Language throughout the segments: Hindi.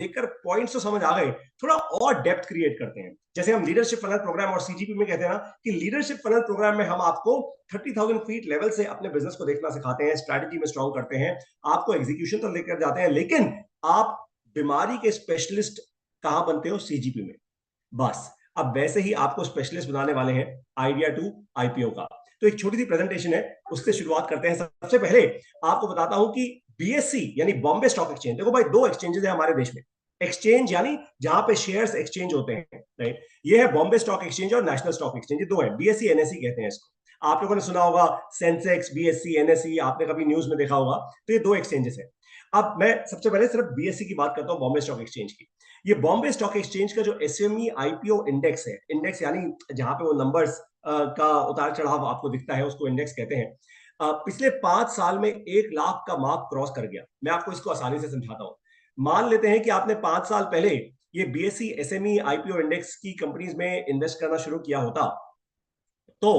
देखकर पॉइंट्स तो समझ आ गए, थोड़ा और डेप्थ क्रिएट करते हैं। जैसे हम लीडरशिप फनल प्रोग्राम और सीजीपी में कहते हैं ना कि लीडरशिप फनल प्रोग्राम में हम आपको 30,000 फीट लेवल से अपने बिजनेस को देखना सिखाते हैं, स्ट्रैटेजी में स्ट्रॉन्ग करते हैं, आपको एग्जीक्यूशन तो लेकर जाते हैं, लेकिन आप बीमारी के स्पेशलिस्ट कहां बनते हो? सीजीपी में। बस अब वैसे ही आपको स्पेशलिस्ट बनाने वाले हैं आइडिया टू आईपीओ का। तो एक छोटी सी प्रेजेंटेशन है, उससे शुरुआत करते हैं। सबसे पहले आपको बताता हूं कि बीएससी यानी बॉम्बे स्टॉक एक्सचेंज, देखो भाई दो एक्सचेंजेस है हमारे देश में। एक्सचेंज यानी जहां पे शेयर्स एक्सचेंज होते हैं, राइट? ये है बॉम्बे स्टॉक एक्सचेंज और नेशनल स्टॉक एक्सचेंज, ये दो है। बीएससी एनएससी कहते हैं इसको। आप लोगों ने सुना होगा सेंसेक्स, बीएससी, एनएससी, आपने कभी न्यूज में देखा होगा। तो ये दो एक्सचेंजेस है। अब मैं सबसे पहले सिर्फ बीएससी की बात करता हूं, बॉम्बे स्टॉक एक्सचेंज की। ये बॉम्बे स्टॉक एक्सचेंज का जो एसएमई आईपीओ इंडेक्स है, इंडेक्स यानी जहां पे वो नंबर्स का उतार चढ़ाव आपको दिखता है, उसको इंडेक्स कहते हैं। पिछले 5 साल में 1 लाख का मार्क क्रॉस कर गया। मैं आपको इसको आसानी से समझाता हूं। मान लेते हैं कि आपने 5 साल पहले ये बीएससी एसएमई आईपीओ इंडेक्स की कंपनीज में इन्वेस्ट करना शुरू किया होता, तो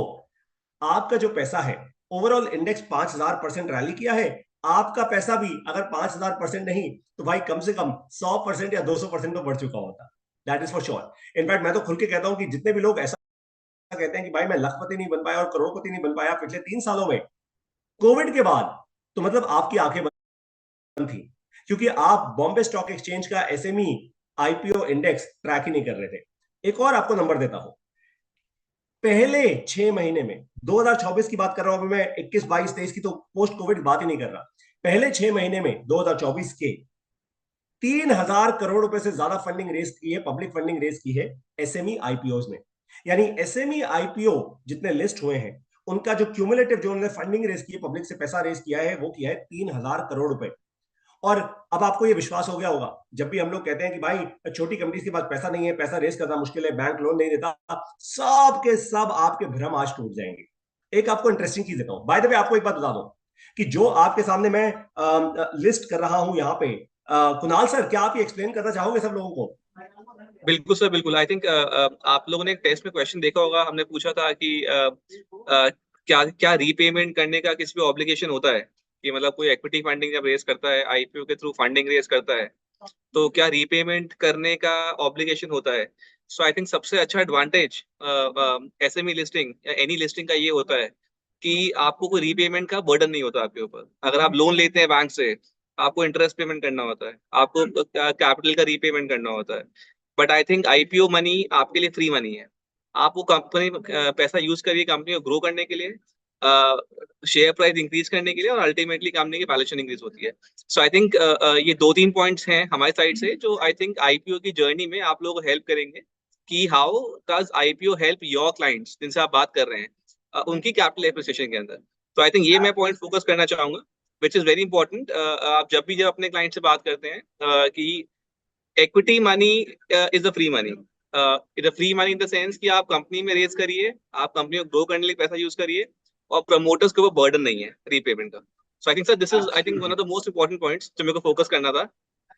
आपका जो पैसा है, ओवरऑल इंडेक्स 5,000% रैली किया है, आपका पैसा भी अगर 5,000% नहीं तो भाई कम से कम 100% या 200% तो बढ़ चुका होता। That is for sure. In fact मैं तो खुल के कहता हूं कि जितने भी लोग ऐसा कहते हैं कि भाई मैं लखपति नहीं बन पाया और करोड़पति नहीं बन पाया पिछले 3 सालों में, कोविड के बाद, तो मतलब आपकी आंखें बंद थी, क्योंकि आप बॉम्बे स्टॉक एक्सचेंज का एसएमई आईपीओ इंडेक्स ट्रैक ही नहीं कर रहे थे। एक और आपको नंबर देता हूं, पहले 6 महीने में, 2024 की बात कर रहा हूं मैं, 21, 22, 23 की तो पोस्ट कोविड बात ही नहीं कर रहा। पहले 6 महीने में 2024 के 3,000 करोड़ रुपए से ज्यादा फंडिंग रेस की है, पब्लिक फंडिंग रेस की है एसएमई आईपीओ में। यानी एसएमई आईपीओ जितने लिस्ट हुए हैं, उनका जो क्यूमुलेटिव, जो उन्होंने फंडिंग रेस की है, पब्लिक से पैसा रेस किया है, वो किया है 3,000 करोड़ रुपए। और अब आपको ये विश्वास हो गया होगा, जब भी हम लोग कहते हैं कि भाई छोटी कंपनीज के पास पैसा नहीं है, पैसा रेस करना मुश्किल है, बैंक लोन नहीं देता, सब के सब आपके भ्रम आज टूट जाएंगे। एक आपको इंटरेस्टिंग चीज देता हूं, बाय द वे आपको एक बात बता दूं कि जो आपके सामने मैं लिस्ट कर रहा हूं यहां पे, कुणाल सर क्या आप ये एक्सप्लेन करना चाहोगे सब लोगों को? बिल्कुल सर, बिल्कुल। आई थिंक आप लोगों ने एक टेस्ट में क्वेश्चन देखा होगा, हमने पूछा था कि क्या क्या रीपेमेंट करने का किसी पे ऑब्लिगेशन होता है, कि मतलब कोई इक्विटी फंडिंग जब रेस करता है, आईपीओ के थ्रू फंडिंग रेस करता है, तो क्या रीपेमेंट करने का ऑब्लिगेशन होता है। सो आई थिंक सबसे अच्छा एडवांटेज एसएमई लिस्टिंग या एनी लिस्टिंग का ये होता है कि आपको कोई रीपेमेंट का बर्डन नहीं होता आपके ऊपर। अगर आप लोन लेते हैं बैंक से, आपको इंटरेस्ट पेमेंट करना होता है, आपको कैपिटल का रीपेमेंट करना होता है। But I think IPO money आपके लिए फ्री मनी है। आप वो कंपनी पैसा यूज करिए कंपनी को ग्रो करने के लिए, शेयर प्राइस इंक्रीज करने के लिए, और अल्टीमेटली कंपनी की वैल्यूएशन इंक्रीज होती है। सो आई थिंक ये दो तीन पॉइंट्स हैं हमारी साइड से जो आई थिंक आईपीओ की जर्नी में आप लोगों को हेल्प करेंगे कि how does IPO help your clients जिनसे आप बात कर रहे हैं, उनकी कैपिटल एप्रिसिएशन के अंदर। तो आई थिंक ये मैं पॉइंट फोकस करना चाहूंगा, विच इज वेरी इंपॉर्टेंट। आप जब अपने क्लाइंट से बात करते हैं कि equity money is a free money, is a free money in the sense कि आप कंपनी में रेस करिए, आप कंपनी को ग्रो करने के लिए पैसा यूज करिए, और प्रमोटर्स के ऊपर बर्डन नहीं है रीपेमेंट का। So I think sir this is I think one of the most important points जो मेरे को फोकस करना था।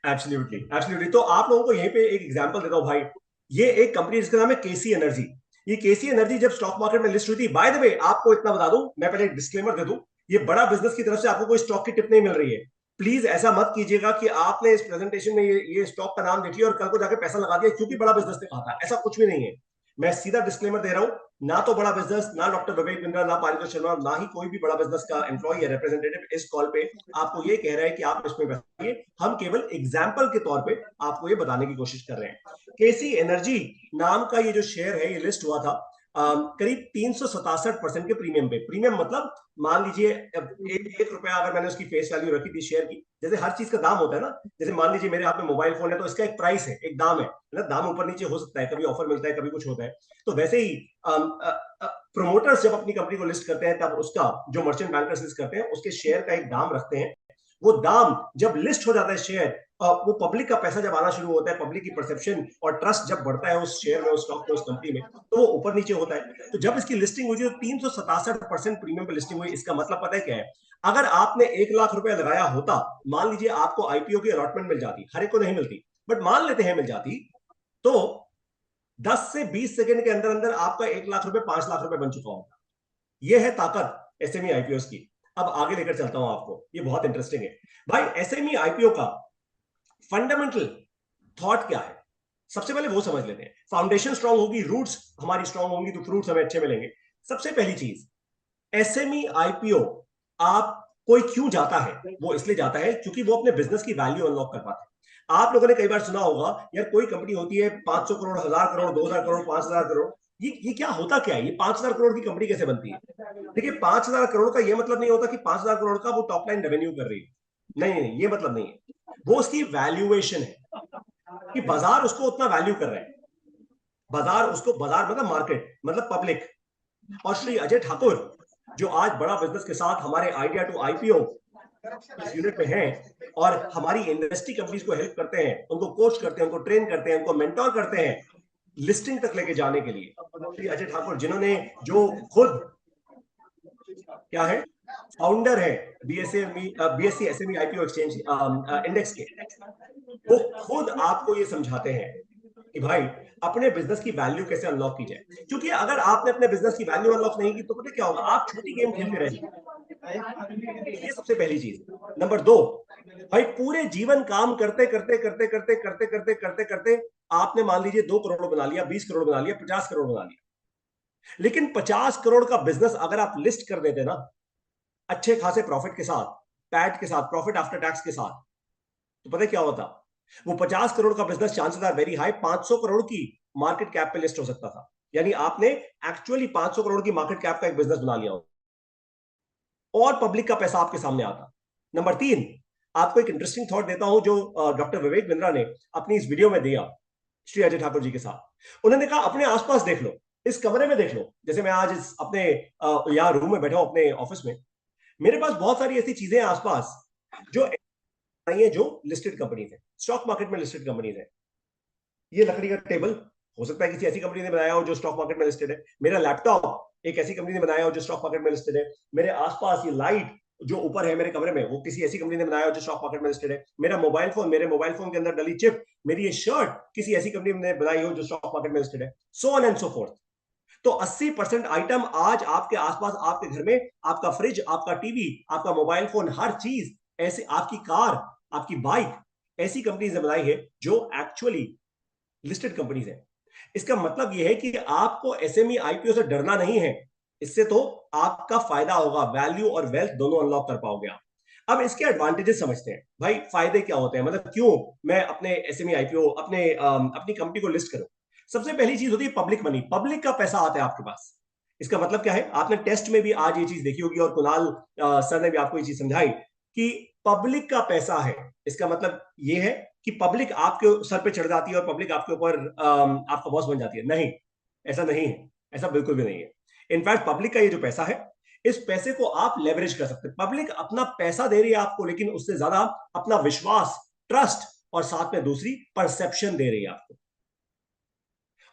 Absolutely, absolutely. तो आप लोगों को यहीं पे एक एग्जांपल देता हूं भाई। ये एक कंपनी जिसका नाम है केसी एनर्जी। ये केसी एनर्जी जब स्टॉक मार्केट में लिस्ट हुई थी, बाय द वे आपको इतना बता दूं, मैं पहले एक डिस्क्लेमर दे दूं, ये बड़ा बिजनेस की तरफ से आपको कोई स्टॉक की टिप नहीं मिल रही है। प्लीज ऐसा मत कीजिएगा कि आपने इस प्रेजेंटेशन में ये स्टॉक का नाम देख लिया और कल को जाके पैसा लगा दिया क्योंकि बड़ा बिजनेस ने कहा था। ऐसा कुछ भी नहीं है। मैं सीधा डिस्क्लेमर दे रहा हूं, ना तो बड़ा बिजनेस, ना डॉक्टर विवेक बिंद्रा, ना पारितोष शर्मा, ना ही कोई भी बड़ा बिजनेस का एम्प्लॉय या रिप्रेजेंटेटिव इस कॉल पे आपको ये कह रहा है कि आप इसमें बताइए। हम केवल एग्जाम्पल के तौर पे आपको ये बताने की कोशिश कर रहे हैं। केसी एनर्जी नाम का ये जो शेयर है, ये लिस्ट हुआ था करीब 367% के प्रीमियम पे। प्रीमियम मतलब मान लीजिए एक रुपया अगर मैंने उसकी फेस वैल्यू रखी थी शेयर की, जैसे हर चीज का दाम होता है ना, जैसे मान लीजिए मेरे हाथ में मोबाइल फोन है तो इसका एक प्राइस है, एक दाम है ना, दाम ऊपर नीचे हो सकता है, कभी ऑफर मिलता है, कभी कुछ होता है। तो वैसे ही प्रोमोटर्स जब अपनी कंपनी को लिस्ट करते हैं, तब उसका जो मर्चेंट बैंकर्स लिस्ट करते हैं, उसके शेयर का एक दाम रखते हैं। वो दाम जब लिस्ट हो जाता है शेयर, वो पब्लिक का पैसा जब आना शुरू होता है, पब्लिक की परसेप्शन और ट्रस्ट जब बढ़ता है उस शेयर में, उस स्टॉक में, उस कंपनी में, तो वो ऊपर नीचे होता है। तो जब इसकी लिस्टिंग हुई थी तो 367% प्रीमियम पर लिस्टिंग हुई। इसका मतलब पता है क्या है? अगर आपने 1 लाख रुपया लगाया होता, मान लीजिए आपको आईपीओ की अलॉटमेंट मिल जाती, हर एक को नहीं मिलती, बट मान लेते हैं मिल जाती, तो 10 से 20 सेकंड के अंदर अंदर आपका 1 लाख रुपए 5 लाख रुपए बन चुका होगा। यह है ताकत एसएमई आईपीओ की। अब आगे लेकर चलता हूं आपको, ये बहुत इंटरेस्टिंग है भाई। एसएमई आईपीओ का फंडामेंटल थॉट क्या है, सबसे पहले वो समझ लेते हैं। फाउंडेशन स्ट्रांग होगी, रूट्स हमारी स्ट्रांग होंगी, तो फ्रूट्स हमें अच्छे मिलेंगे। सबसे पहली चीज, एसएमई आईपीओ आप कोई क्यों जाता है, वो इसलिए जाता है क्योंकि वो अपने बिजनेस की वैल्यू अनलॉक कर पाता है। आप लोगों ने कई बार सुना होगा, यार कोई कंपनी होती है 500 करोड़, 1000 करोड़, 2000 करोड़, 5000 करोड़, ये क्या होता क्या है, ये 5000 करोड़ की कंपनी कैसे बनती है? देखिए, 5000 करोड़ का ये मतलब नहीं होता कि 5000 करोड़ का वो टॉप लाइन रेवेन्यू कर रही है। नहीं नहीं, ये मतलब नहीं है। वो उसकी वैल्यूएशन है कि बाजार उसको उतना वैल्यू कर रहा है। बाजार उसको, बाजार मतलब मार्केट, मतलब पब्लिक। और श्री अजय ठाकुर जो आज बड़ा बिजनेस के साथ हमारे आइडिया टू आईपीओ इस यूनिट में हैं और हमारी इंडस्ट्री कंपनीज को हेल्प करते हैं, उनको कोच करते हैं, उनको ट्रेन करते हैं, उनको मेंटोर करते हैं लिस्टिंग तक लेके जाने के लिए। श्री अजय ठाकुर जिन्होंने, जो खुद क्या है, फाउंडर है BSc SME IPO exchange index के, वो खुद आपको ये समझाते हैं कि भाई अपने बिजनेस की वैल्यू कैसे अनलॉक की जाए। क्योंकि अगर आपने अपने बिजनेस की वैल्यू अनलॉक नहीं की तो पता क्या होगा, आप छोटी गेम खेलते रहेंगे। ये सबसे पहली चीज। नंबर दो, भाई पूरे जीवन काम करते करते करते करते करते करते करते करते आपने मान लीजिए 2 करोड़ बना लिया, 20 करोड़ बना लिया, 50 करोड़ बना लिया, लेकिन 50 करोड़ का बिजनेस अगर आप लिस्ट कर देते ना अच्छे खासे प्रॉफिट के साथ, पैट के साथ, प्रॉफिट आफ्टर टैक्स के साथ, तो पता क्या होता, वो 50 करोड़ का business chances are very high 500 crore की मार्केट कैप पे लिस्ट हो सकता था। यानी आपने एक्चुअली 500 करोड़ की मार्केट कैप का एक बिजनेस बना लिया और पब्लिक का पैसा आपके सामने आता। नंबर तीन, आपको एक इंटरेस्टिंग थॉट देता हूं जो डॉक्टर विवेक बिंद्रा ने अपनी इस वीडियो में दिया श्री अजय ठाकुर जी के साथ। उन्होंने कहा अपने आसपास देख लो, इस कमरे में देख लो, जैसे मैं आज इस अपने यहाँ रूम में बैठा हूं अपने ऑफिस में, मेरे पास बहुत सारी ऐसी चीजें हैं आसपास जो नहीं है, जो लिस्टेड कंपनीज है, स्टॉक मार्केट में लिस्टेड कंपनीज है। ये लकड़ी का टेबल हो सकता है किसी ऐसी कंपनी ने बनाया हो जो स्टॉक मार्केट में लिस्टेड है। मेरा लैपटॉप एक ऐसी कंपनी ने बनाया हो जो स्टॉक मार्केट में लिस्टेड है। मेरे आसपास ये लाइट जो ऊपर है मेरे कमरे में, वो किसी ऐसी कंपनी ने बनाया हो जो स्टॉक मार्केट में लिस्टेड है। मेरा मोबाइल फोन, मेरे मोबाइल फोन के अंदर डली चिप, मेरी ये शर्ट किसी ऐसी कंपनी ने बनाई हो जो स्टॉक मार्केट में लिस्टेड है, so on and so fourth. तो 80% आइटम आज आपके आसपास, आपके घर में, आपका फ्रिज, आपका टीवी, आपका मोबाइल फोन, हर चीज ऐसे, आपकी कार, आपकी बाइक, ऐसी कंपनीज ने बनाई है जो एक्चुअली लिस्टेड कंपनीज है। इसका मतलब यह है कि आपको एसएमई आईपीओ से डरना नहीं है, इससे तो आपका फायदा होगा, वैल्यू और वेल्थ दोनों अनलॉक कर पाओगे आप। अब इसके एडवांटेजेस समझते हैं, भाई फायदे क्या होते हैं, मतलब क्यों मैं अपने एसएमई आईपीओ, अपनी कंपनी को लिस्ट करूं। सबसे पहली चीज होती है पब्लिक मनी, पब्लिक का पैसा आता है आपके पास। इसका मतलब क्या है, आपने टेस्ट में भी आज ये चीज देखी होगी और कुणाल सर ने भी आपको ये चीज समझाई कि पब्लिक का पैसा है। इसका मतलब ये है कि पब्लिक आपके सर पे चढ़ जाती है और पब्लिक आपके ऊपर आपका बॉस बन जाती है। नहीं, ऐसा नहीं है, ऐसा बिल्कुल भी नहीं है। इनफैक्ट पब्लिक का ये जो पैसा है, इस पैसे को आप लेवरेज कर सकते हैं। पब्लिक अपना पैसा दे रही है आपको, लेकिन उससे ज्यादा अपना विश्वास, ट्रस्ट और साथ में दूसरी परसेप्शन दे रही है आपको।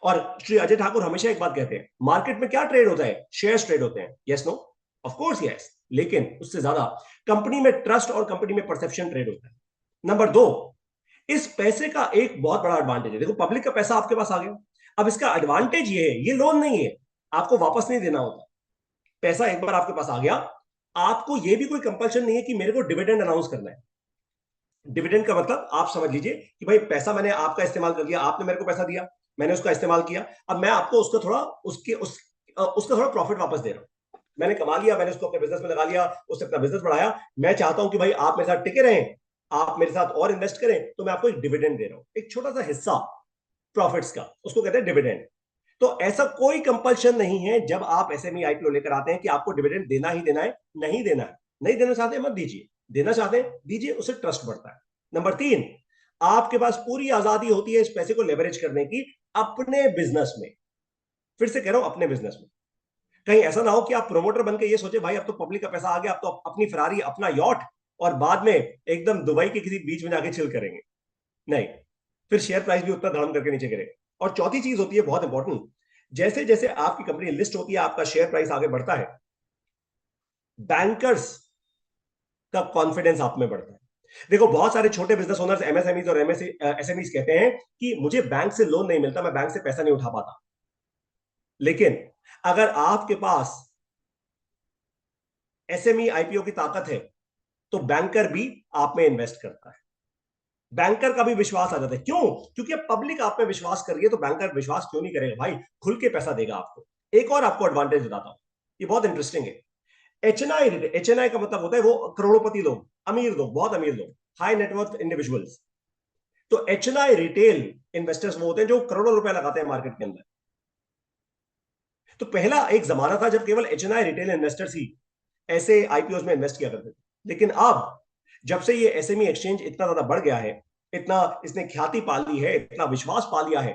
और श्री अजय ठाकुर हमेशा एक बात कहते हैं, मार्केट में क्या ट्रेड होता है, शेयर्स ट्रेड होते हैं, yes no, of course yes, लेकिन उससे ज्यादा कंपनी में ट्रस्ट और कंपनी में परसेप्शन ट्रेड होता है। नंबर दो, इस पैसे का एक बहुत बड़ा एडवांटेज है, देखो पब्लिक का पैसा आपके पास आ गया। अब इसका एडवांटेज ये है, ये लोन नहीं है, आपको वापस नहीं देना होता। पैसा एक बार आपके पास आ गया, आपको ये भी कोई कंपल्शन नहीं है कि मेरे को डिविडेंड अनाउंस करना है। डिविडेंड का मतलब आप समझ लीजिए कि भाई पैसा मैंने आपका इस्तेमाल कर लिया, आपने मेरे को पैसा दिया, मैंने उसका इस्तेमाल किया, अब मैं आपको उसका थोड़ा, उसका थोड़ा प्रॉफिट वापस दे रहा हूं। मैंने कमा लिया, मैंने उसको अपने बिजनेस में लगा लिया, उससे अपना बिजनेस बढ़ाया, मैं चाहता हूं कि भाई आप मेरे साथ टिके रहें, आप मेरे साथ और इन्वेस्ट करें, तो मैं आपको एक डिविडेंड दे रहा हूं, एक छोटा सा हिस्सा प्रॉफिट्स का, उसको कहते हैं डिविडेंड। तो ऐसा कोई कंपल्शन नहीं है जब आप एसएमई आईपीओ लेकर आते हैं कि आपको डिविडेंड देना ही देना है, नहीं देना है, नहीं देना चाहते मत दीजिए, देना चाहते हैं दीजिए, उससे ट्रस्ट बढ़ता है। नंबर तीन, आपके पास पूरी आजादी होती है इस पैसे को लेवरेज करने की अपने बिजनेस में। फिर से कह रहा हूं, अपने बिजनेस में। कहीं ऐसा ना हो कि आप प्रोमोटर बन के ये सोचे भाई अब तो पब्लिक का पैसा आ गया, अब तो अपनी फरारी, अपना यॉट, और बाद में एकदम दुबई के किसी बीच में जाके चिल करेंगे। नहीं, फिर शेयर प्राइस भी उतना धड़म करके नीचे गिरेगा। और चौथी चीज होती है बहुत इंपॉर्टेंट, जैसे जैसे आपकी कंपनी लिस्ट होती है, आपका शेयर प्राइस आगे बढ़ता है, बैंकर्स का कॉन्फिडेंस आप में बढ़ता है। देखो बहुत सारे छोटे बिजनेस ओनर्स, एमएसएमईज और एसएमईज कहते हैं कि मुझे बैंक से लोन नहीं मिलता, मैं बैंक से पैसा नहीं उठा पाता। लेकिन अगर आपके पास एसएमई आईपीओ की ताकत है, तो बैंकर भी आप में इन्वेस्ट करता है। बैंकर का भी विश्वास आ जाता है। क्यों? क्योंकि अब पब्लिक आप पे विश्वास कर रही है, तो बैंकर विश्वास क्यों नहीं करेगा भाई? खुल के पैसा देगा आपको। एक और आपको एडवांटेज बताता हूं, ये बहुत इंटरेस्टिंग है। एचएनआई, एचएनआई का मतलब होता है वो करोड़पति लोग, अमीर लोग, बहुत अमीर लोग, हाई नेटवर्थ इंडिविजुअल्स। तो एचएनआई रिटेल इन्वेस्टर्स वो होते हैं जो करोड़ों रुपए लगाते हैं मार्केट के अंदर। तो पहला एक जमाना था जब केवल एचएनआई रिटेल इन्वेस्टर्स ही ऐसे आईपीओ में इन्वेस्ट किया करते थे। लेकिन अब जब से ये एसएमई एक्सचेंज इतना ज्यादा बढ़ गया है, इतना इसने ख्याति पा ली है, इतना विश्वास पा लिया है,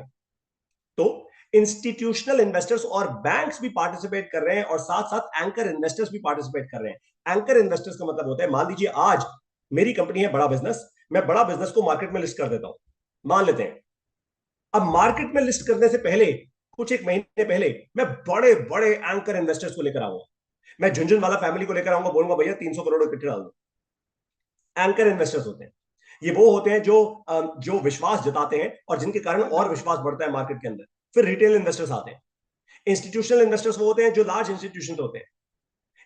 तो इंस्टीट्यूशनल इन्वेस्टर्स और बैंक्स भी पार्टिसिपेट कर रहे हैं, और साथ साथ एंकर इन्वेस्टर्स भी पार्टिसिपेट कर रहे हैं। एंकर इन्वेस्टर्स का मतलब होता है, मान लीजिए आज मेरी कंपनी है बड़ा बिजनेस, मैं बड़ा बिजनेस को मार्केट में लिस्ट कर देता हूं, मान लेते हैं। अब मार्केट में लिस्ट करने से पहले, कुछ एक महीने पहले, मैं बड़े बड़े एंकर इन्वेस्टर्स को लेकर आऊंगा। मैं झुनझुनवाला फैमिली को लेकर आऊंगा, बोलूंगा भैया 300 करोड़ इकट्ठे डाल दो। एंकर इन्वेस्टर्स होते हैं ये, वो होते हैं जो विश्वास जताते हैं और जिनके कारण और विश्वास बढ़ता है मार्केट के अंदर। फिर रिटेल इन्वेस्टर्स आते हैं। इंस्टीट्यूशनल इन्वेस्टर्स वो होते हैं जो लार्ज इंस्टीट्यूशन होते हैं।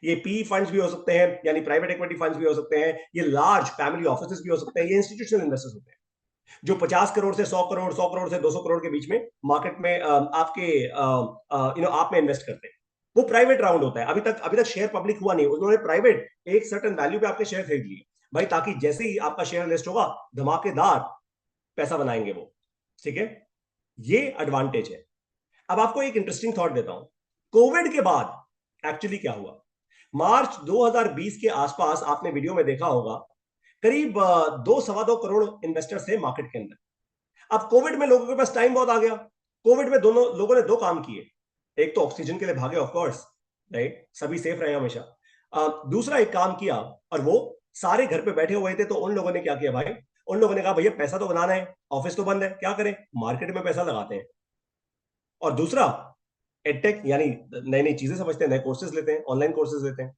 ये पी फंड्स भी हो सकते हैं, यानी प्राइवेट इक्विटी फंड्स भी हो सकते हैं, ये लार्ज फैमिली ऑफिसेस भी हो सकते हैं। ये इंस्टीट्यूशनल इन्वेस्टर्स होते हैं जो 50 करोड़ से 100 करोड़, 100 करोड़ से 200 करोड़ के बीच में मार्केट में आपके आप में इन्वेस्ट करते हैं। वो प्राइवेट राउंड होता है। अभी तक शेयर पब्लिक हुआ नहीं, उन्होंने प्राइवेट एक सर्टेन वैल्यू पे आपके शेयर खरीद लिए भाई, ताकि जैसे ही आपका शेयर लिस्ट होगा धमाकेदार पैसा बनाएंगे वो। ठीक है, ये एडवांटेज है। अब आपको एक इंटरेस्टिंग थॉट देता हूं। कोविड के बाद एक्चुअली क्या हुआ, मार्च 2020 के आसपास आपने वीडियो में देखा होगा, करीब 2 सवा 2 करोड़ इन्वेस्टर्स थे मार्केट के अंदर। अब कोविड में लोगों के पास टाइम बहुत आ गया। कोविड में दोनों लोगों ने दो काम किए। एक तो ऑक्सीजन के लिए भागे, ऑफ कोर्स, राइट, सभी सेफ रहे हमेशा। दूसरा एक काम किया, और वो सारे घर पे बैठे हुए थे, तो उन लोगों ने क्या किया भाई, उन लोगों ने कहा भैया पैसा तो बनाना है, ऑफिस तो बंद है, क्या करें, मार्केट में पैसा लगाते हैं। और दूसरा, एडटेक, यानी नई नई चीजें समझते हैं, नए कोर्सेज लेते हैं, ऑनलाइन कोर्सेज लेते हैं।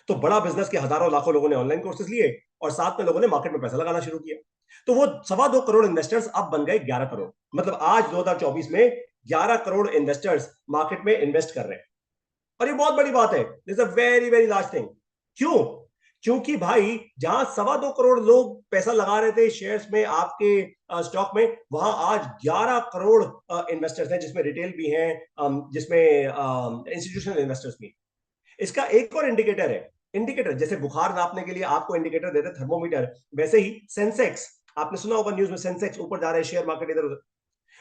तो बड़ा बिजनेस के हजारों लाखों लोगों ने ऑनलाइन कोर्सेज लिए, और साथ में लोगों ने मार्केट में पैसा लगाना शुरू किया। तो वो 2.25 करोड़ इन्वेस्टर्स अब बन गए 11 करोड़। मतलब आज 2024 में 11 करोड़ इन्वेस्टर्स मार्केट में इन्वेस्ट कर रहे हैं। और ये बहुत बड़ी बात है, this a very very large thing. क्यों? क्योंकि भाई जहां 2.25 करोड़ लोग पैसा लगा रहे थे शेयर्स में, आपके स्टॉक में, वहां आज 11 करोड़ इन्वेस्टर्स हैं, जिसमें रिटेल भी हैं, जिसमें इंस्टीट्यूशनल इन्वेस्टर्स भी। इसका एक और इंडिकेटर है। इंडिकेटर जैसे बुखार नापने के लिए आपको इंडिकेटर देते हैं थर्मोमीटर, वैसे ही सेंसेक्स, आपने सुना होगा न्यूज में, सेंसेक्स ऊपर जा रहा है, शेयर मार्केट इधर उधर।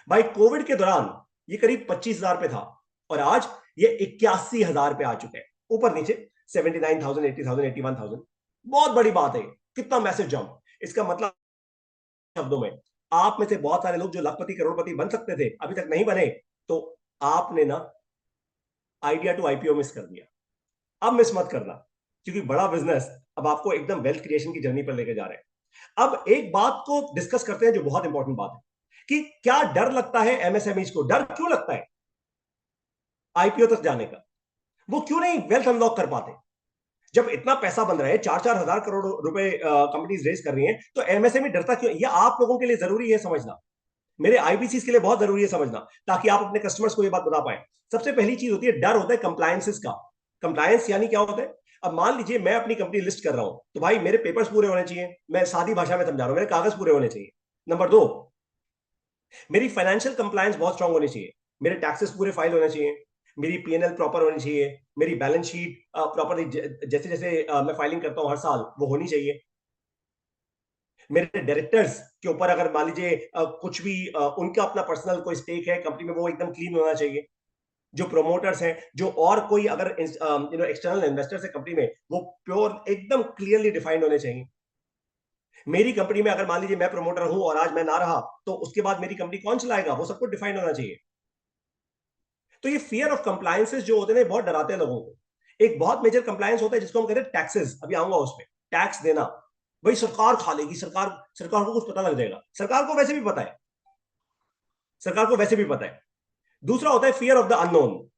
भाई कोविड के दौरान ये करीब 25,000 पे था, और आज ये 81,000 पे आ चुके हैं, ऊपर नीचे 79,000, 80,000, 81,000। बहुत बड़ी बात है, कितना मैसिव जंप। इसका मतलब शब्दों में, आप में से बहुत सारे लोग जो लखपति करोड़पति बन सकते थे अभी तक नहीं बने, तो आपने ना आइडिया टू आईपीओ मिस कर दिया। अब मिस मत करना, क्योंकि बड़ा बिजनेस अब आपको एकदम वेल्थ क्रिएशन की जर्नी पर लेके जा रहे हैं। अब एक बात को डिस्कस करते हैं जो बहुत इंपॉर्टेंट बात है, कि क्या डर लगता है एमएसएमईज को? डर क्यों लगता है आईपीओ तक जाने का? वो क्यों नहीं वेल्थ अनलॉक कर पाते? जब इतना पैसा बन रहा है, 4-4 हजार करोड़ रुपए कंपनीज रेस कर रही हैं, तो एमएसएमई डरता क्यों? ये आप लोगों के लिए जरूरी है समझना, मेरे आईबीसी के लिए बहुत जरूरी है समझना, ताकि आप अपने कस्टमर्स को ये बात बता पाए। सबसे पहली चीज होती है, डर होता है कंप्लायंसेस का। कंप्लायंस यानी क्या होता है? अब मान लीजिए मैं अपनी कंपनी लिस्ट कर रहा हूं, तो भाई मेरे पेपर्स पूरे होने चाहिए। मैं सादी भाषा में समझा रहा हूं, मेरे कागज पूरे होने चाहिए। नंबर दो, मेरी फाइनेंशियल कंप्लायंस बहुत स्ट्रांग होनी चाहिए। मेरे टैक्सेस पूरे फाइल होने चाहिए, मेरी पीएनएल प्रॉपर होनी चाहिए, मेरी बैलेंस शीट प्रॉपर, जैसे जैसे मैं फाइलिंग करता हूं हर साल, वो होनी चाहिए। मेरे डायरेक्टर्स के ऊपर अगर मान लीजिए कुछ भी उनका अपना पर्सनल कोई स्टेक है कंपनी में, वो एकदम क्लीन होना चाहिए। जो प्रोमोटर्स हैं, जो और कोई अगर एक्सटर्नल इन्वेस्टर्स है कंपनी में, वो प्योर एकदम क्लियरली डिफाइंड होने चाहिए। मेरी कंपनी में अगर मान लीजिए मैं प्रमोटर हूं और आज मैं ना रहा, तो उसके बाद मेरी कंपनी कौन चलाएगा, वो सब कुछ डिफाइंड होना चाहिए। तो ये फियर ऑफ कंप्लायंसेस जो होते हैं बहुत डराते हैं लोगों को। एक बहुत मेजर कंप्लायंस होता है जिसको हम कहते हैं टैक्सेस, अभी आऊंगा उसमें। टैक्स देना, भाई सरकार खा लेगी, सरकार सरकार को कुछ पता लग जाएगा, सरकार को वैसे भी पता है, सरकार को वैसे भी पता है। दूसरा होता है फियर ऑफ द अननोन,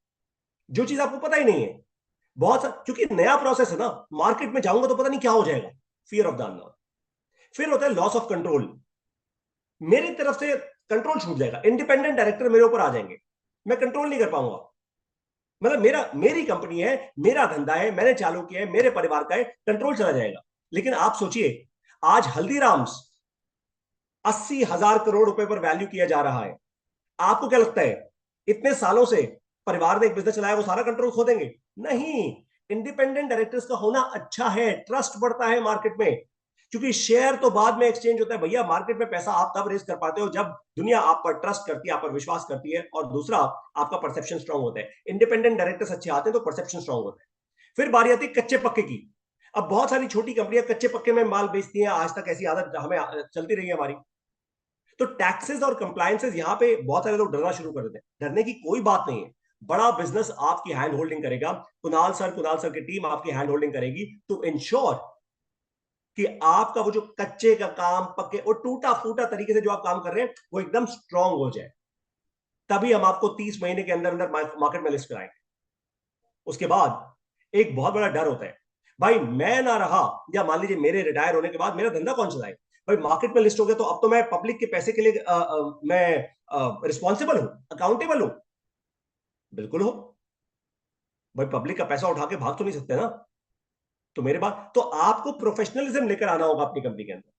जो चीज आपको पता ही नहीं है। क्योंकि नया प्रोसेस है ना, मार्केट में जाऊंगा तो पता नहीं क्या हो जाएगा, फियर ऑफ द अननोन। फिर होता है लॉस ऑफ कंट्रोल, मेरी तरफ से कंट्रोल छूट जाएगा, इंडिपेंडेंट डायरेक्टर मेरे ऊपर आ जाएंगे, मैं कंट्रोल नहीं कर पाऊंगा। मतलब मेरी कंपनी है, मेरा धंधा है, मैंने चालू किया है, मेरे परिवार का है, कंट्रोल चला जाएगा। लेकिन आप सोचिए, आज हल्दीराम्स 80,000 करोड़ रुपए पर वैल्यू किया जा रहा है। आपको क्या लगता है इतने सालों से परिवार ने एक बिजनेस चलाया, वो सारा कंट्रोल खो देंगे? नहीं। इंडिपेंडेंट डायरेक्टर्स का होना अच्छा है, ट्रस्ट बढ़ता है मार्केट में, क्योंकि शेयर तो बाद में एक्सचेंज होता है भैया। मार्केट में पैसा आप तब रेस कर पाते हो जब दुनिया आप पर ट्रस्ट करती है, आप पर विश्वास करती है, और दूसरा आपका परसेप्शन स्ट्रांग होता है। इंडिपेंडेंट डायरेक्टर्स अच्छे आते हैं तो परसेप्शन स्ट्रांग होता है। फिर बारी आती है कच्चे पक्के की। अब बहुत सारी छोटी कंपनियां कच्चे पक्के में माल बेचती हैं, आज तक ऐसी आदत हमें चलती रही है हमारी। तो टैक्सेस और कंप्लायंसेस यहां पे बहुत सारे लोग डरना शुरू कर देते हैं। डरने की कोई बात नहीं है। बड़ा बिजनेस आपकी हैंड होल्डिंग करेगा, कुणाल सर की टीम आपकी हैंड होल्डिंग करेगी टू इंश्योर कि आपका वो जो कच्चे का काम, पक्के और टूटा फूटा तरीके से जो आप काम कर रहे हैं वो एकदम स्ट्रांग हो जाए। तभी हम आपको 30 महीने के अंदर अंदर मार्केट में लिस्ट कराएंगे। उसके बाद एक बहुत बड़ा डर होता है, भाई मैं ना रहा, या मान लीजिए मेरे रिटायर होने के बाद मेरा धंधा कौन चलाए? भाई मार्केट में लिस्ट हो गया तो अब तो मैं पब्लिक के पैसे के लिए मैं रिस्पॉन्सिबल हूं, अकाउंटेबल हूं। बिल्कुल हो भाई, पब्लिक का पैसा उठा के भाग तो नहीं सकते ना। तो मेरे बात तो आपको प्रोफेशनलिज्म लेकर आना होगा अपनी कंपनी के अंदर।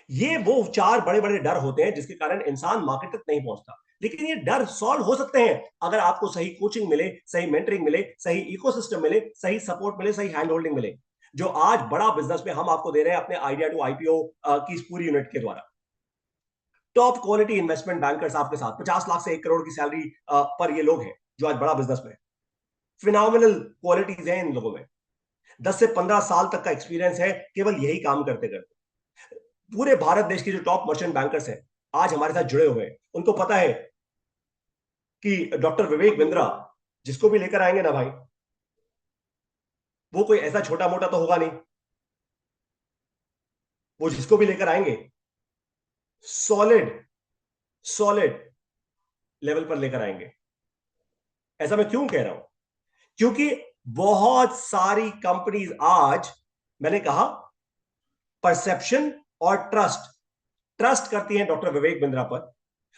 ये वो चार बड़े बड़े डर होते हैं जिसके कारण इंसान मार्केट तक नहीं पहुंचता। लेकिन ये डर सॉल्व हो सकते हैं अगर आपको सही कोचिंग मिले, सही मेंटरिंग मिले, सही इकोसिस्टम मिले, सही सपोर्ट मिले, सही हैंड होल्डिंग मिले, जो आज बड़ा बिजनेस में हम आपको दे रहे हैं अपने आइडिया टू आईपीओ की इस पूरी यूनिट के द्वारा। टॉप क्वालिटी इन्वेस्टमेंट बैंकर्स आपके साथ, 50 लाख से 1 करोड़ की सैलरी पर ये लोग हैं जो आज बड़ा बिजनेस में। फिनोमिनल क्वालिटीज हैं इन लोगों में। 10 से 15 साल तक का एक्सपीरियंस है केवल यही काम करते करते। पूरे भारत देश के जो टॉप मर्चेंट बैंकर्स हैं आज हमारे साथ जुड़े हुए हैं। उनको पता है कि डॉक्टर विवेक बिंद्रा जिसको भी लेकर आएंगे ना भाई, वो कोई ऐसा छोटा मोटा तो होगा नहीं। वो जिसको भी लेकर आएंगे सॉलिड सॉलिड लेवल पर लेकर आएंगे। ऐसा मैं क्यों कह रहा हूं? क्योंकि बहुत सारी कंपनीज आज, मैंने कहा, परसेप्शन और ट्रस्ट ट्रस्ट करती हैं डॉक्टर विवेक बिंद्रा पर,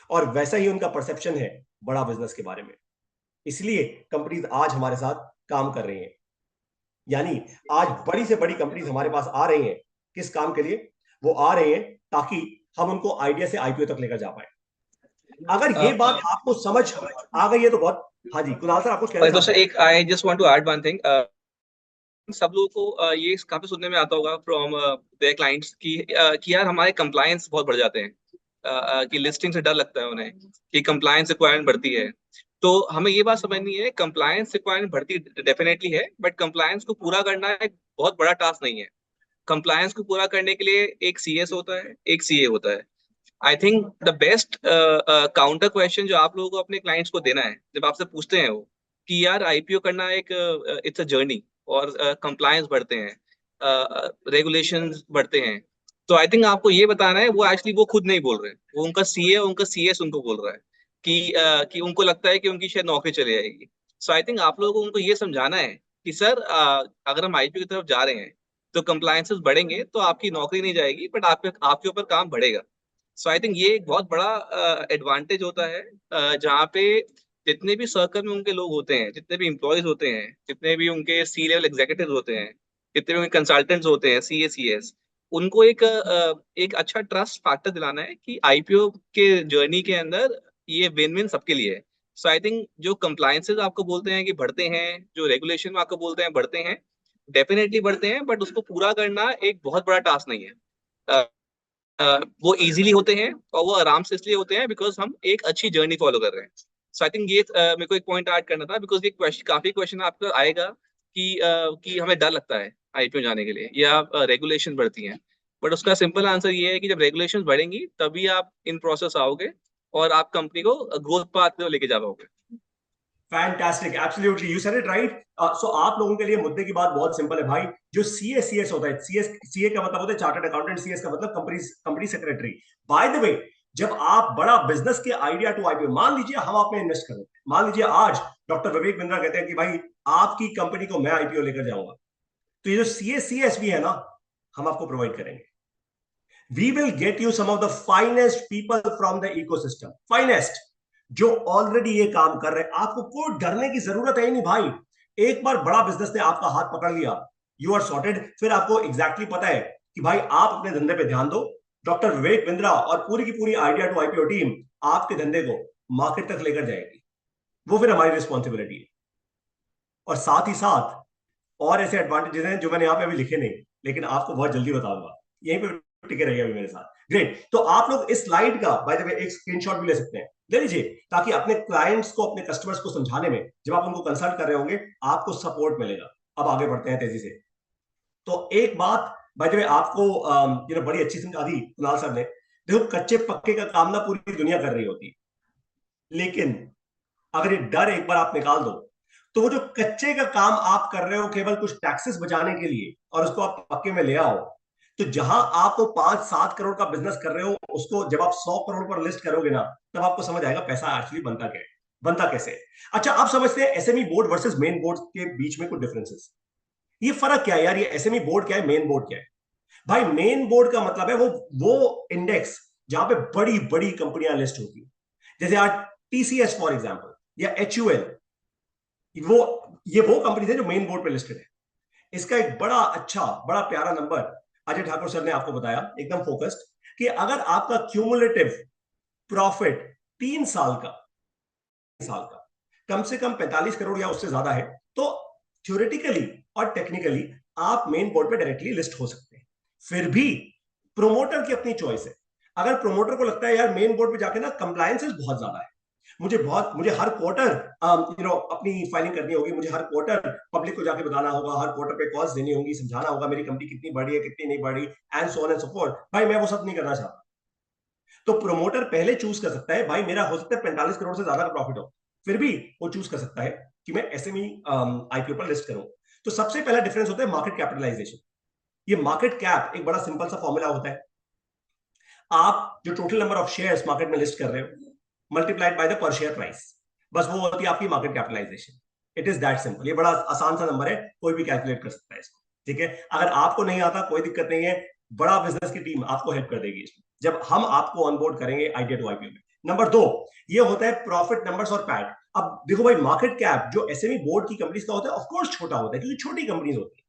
और वैसा ही उनका परसेप्शन है बड़ा बिजनेस के बारे में। इसलिए कंपनीज आज हमारे साथ काम कर रही हैं। यानी आज बड़ी से बड़ी कंपनीज हमारे पास आ रही हैं। किस काम के लिए? वो आ रहे हैं ताकि हम उनको आइडिया से आईपीओ तक लेकर जा पाए। अगर ये बात आपको समझ आ गई है तो बहुत। हाँ जी कुणाल सर, आप कुछ कहना तो सर चाहते हैं? एक I just want to add one thing. सब लोगों को ये काफी सुनने में आता होगा फ्रॉम देयर क्लाइंट्स कि यार हमारे कंप्लायंस बहुत बढ़ जाते हैं, कि लिस्टिंग से डर लगता है उन्हें, कि कंप्लायंस रिक्वायरमेंट बढ़ती है। तो हमें ये बात समझनी है, कंप्लायंस रिक्वायरमेंट बढ़ती डेफिनेटली है, बट कंप्लायंस को पूरा करना एक बहुत बड़ा टास्क नहीं है। कंप्लायंस को पूरा करने के लिए एक सीएस होता है, एक सीए होता है। I think the best counter question जो आप लोगों को अपने क्लाइंट्स को देना है जब आपसे पूछते हैं वो, कि यार आईपीओ करना एक इट्स अ जर्नी, और कंप्लायंस बढ़ते हैं, रेगुलेशंस बढ़ते हैं। तो आई थिंक आपको ये बताना है, वो एक्चुअली वो खुद नहीं बोल रहे, वो उनका सीए, उनका सीएस उनको बोल रहा है कि उनको लगता है कि उनकी शायद नौकरी चली जाएगी। सो आई थिंक आप लोगों को उनको ये समझाना है कि सर अगर हम आईपीओ की तरफ जा रहे हैं तो कंप्लायंसेस बढ़ेंगे तो आपकी नौकरी नहीं जाएगी, बट आपके आपके ऊपर काम बढ़ेगा। सो आई थिंक ये एक बहुत बड़ा एडवांटेज होता है, जहाँ पे जितने भी सर्कल में उनके लोग होते हैं, जितने भी इम्प्लॉयज होते हैं, जितने भी उनके सी लेवल एग्जीक्यूटिव होते हैं, जितने भी उनके कंसल्टेंट्स होते हैं, सी ए सी एस, उनको एक अच्छा ट्रस्ट फैक्टर दिलाना है कि आईपीओ के जर्नी के अंदर ये विन विन सबके लिए है। सो आई थिंक जो कंप्लायंसेस आपको बोलते हैं कि बढ़ते हैं, जो रेगुलेशन आपको बोलते हैं बढ़ते हैं, डेफिनेटली बढ़ते हैं, बट उसको पूरा करना एक बहुत बड़ा टास्क नहीं है। वो इजीली होते हैं, और वो आराम से इसलिए होते हैं बिकॉज हम एक अच्छी जर्नी फॉलो कर रहे हैं। सो आई थिंक ये मेरे को एक पॉइंट ऐड करना था, बिकॉज ये क्वेश्चन, काफी क्वेश्चन आपका आएगा कि हमें डर लगता है आईपीओ जाने के लिए, या रेगुलेशन बढ़ती हैं। बट उसका सिंपल आंसर ये है कि जब रेगुलेशन बढ़ेंगी तभी आप इन प्रोसेस आओगे और आप कंपनी को ग्रोथ पाथ पे लेके जा पाओगे। Fantastic, absolutely, you said it right. So आप लोगों के लिए मुद्दे की बात बहुत सिंपल है भाई। जो सीएस होता है, सीए का मतलब होता है चार्टर्ड अकाउंटेंट, सीएस का मतलब company secretary. By the way, जब आप बड़ा बिजनेस के आइडिया टू आईपीओ, मान लीजिए हम आप में इन्वेस्ट करें, मान लीजिए आज डॉक्टर विवेक बिंद्रा कहते हैं कि भाई आपकी कंपनी को मैं आईपीओ लेकर जाऊंगा, तो ये जो सीएस भी है ना, हम आपको प्रोवाइड करेंगे। We will get you some of the finest people from the ecosystem, finest, जो ऑलरेडी ये काम कर रहे हैं। आपको कोई डरने की जरूरत है ही नहीं भाई। एक बार बड़ा बिजनेस ने आपका हाथ पकड़ लिया, यू आर सॉर्टेड। फिर आपको एग्जैक्टली पता है कि भाई आप अपने धंधे पे ध्यान दो, डॉक्टर विवेक बिंद्रा और पूरी की पूरी आइडिया टू आईपीओ टीम आपके धंधे को मार्केट तक लेकर जाएगी। वो फिर हमारी रिस्पॉन्सिबिलिटी है। और साथ ही साथ और ऐसे एडवांटेजेस हैं जो मैंने यहाँ पे अभी लिखे नहीं, लेकिन आपको बहुत जल्दी बताऊंगा। यहीं पे टिके रहिए अभी मेरे साथ। ग्रेट। तो आप लोग इस स्लाइड का बाय द वे एक स्क्रीनशॉट भी ले सकते हैं, ले लीजिए, ताकि अपने क्लाइंट्स को, अपने कस्टमर्स को समझाने में जब आप उनको कंसल्ट कर रहे होंगे आपको सपोर्ट मिलेगा। अब आगे बढ़ते हैं तेजी से। तो एक बात बाय द वे आपको बड़ी अच्छी समझा दी कुणाल सर ने। देखो, कच्चे पक्के का काम ना पूरी दुनिया कर रही होती है, लेकिन अगर ये डर एक बार आप निकाल दो, तो वो जो कच्चे का काम आप कर रहे हो केवल कुछ टैक्सेस बचाने के लिए, और उसको आप पक्के में ले आओ, तो जहां आप 5-7 करोड़ का बिजनेस कर रहे हो, उसको जब आप 100 करोड़ पर लिस्ट करोगे ना, तब आपको समझ आएगा पैसा एक्चुअली बनता क्या है, बनता कैसे है। अच्छा, आप समझते हैं SME board versus main board के बीच में कुछ डिफरेंसेस। ये फर्क क्या है यार, ये एसएमई बोर्ड क्या है, मेन बोर्ड क्या है? भाई, मेन बोर्ड का मतलब है वो इंडेक्स जहां पे बड़ी बड़ी कंपनियां लिस्ट होती है, जैसे आज टीसीएस फॉर एग्जांपल, या एचयूएल। वो ये वो कंपनी है जो मेन बोर्ड पे लिस्टेड है। इसका एक बड़ा अच्छा, बड़ा प्यारा नंबर अजय ठाकुर सर ने आपको बताया, एकदम फोकस्ड, कि अगर आपका क्यूमुलेटिव प्रॉफिट 3 साल का, कम से कम 45 करोड़ या उससे ज्यादा है, तो थ्योरेटिकली और टेक्निकली आप मेन बोर्ड पे डायरेक्टली लिस्ट हो सकते हैं। फिर भी प्रोमोटर की अपनी चॉइस है। अगर प्रोमोटर को लगता है यार मेन बोर्ड पे जाके ना कंप्लायंसेस बहुत ज्यादा है, मुझे हर क्वार्टर अपनी फाइलिंग करनी होगी, मुझे हर क्वार्टर पब्लिक को जाके बताना होगा, हर क्वार्टर पे कॉस्ट देनी होगी, समझाना होगा मेरी कंपनी कितनी बढ़ी है, कितनी नहीं बढ़ी, and so on and so fourth, भाई मैं वो सब नहीं करना चाहता। तो प्रोमोटर पहले चूज कर सकता है, भाई मेरा हो सकता है 45 करोड़ से ज्यादा का प्रॉफिट हो, फिर भी वो चूज कर सकता है कि मैं एसएमई आईपीओ पर लिस्ट करूं। तो सबसे पहला डिफरेंस होता है मार्केट कैपिटलाइजेशन। ये मार्केट कैप एक बड़ा सिंपल सा फॉर्मूला होता है। आप जो total number of shares market में लिस्ट कर रहे हो multiplied by the per share price, बस वो होती है आपकी market capitalisation. It is that simple. ये बड़ा आसान सा नंबर है, कोई भी कैलकुलेट कर सकता है इसको। ठीक है, अगर आपको नहीं आता कोई दिक्कत नहीं है, बड़ा बिजनेस की टीम आपको हेल्प कर देगी इसमें, जब हम आपको ऑनबोर्ड करेंगे आइडिया टू आईपीओ में। नंबर 2, ये होता है प्रॉफिट नंबर्स और पैट। अब देखो भाई, मार्केट कैप जो एसएमई बोर्ड की कंपनीज का होता है ऑफकोर्स छोटा होता है, क्योंकि छोटी कंपनीज होती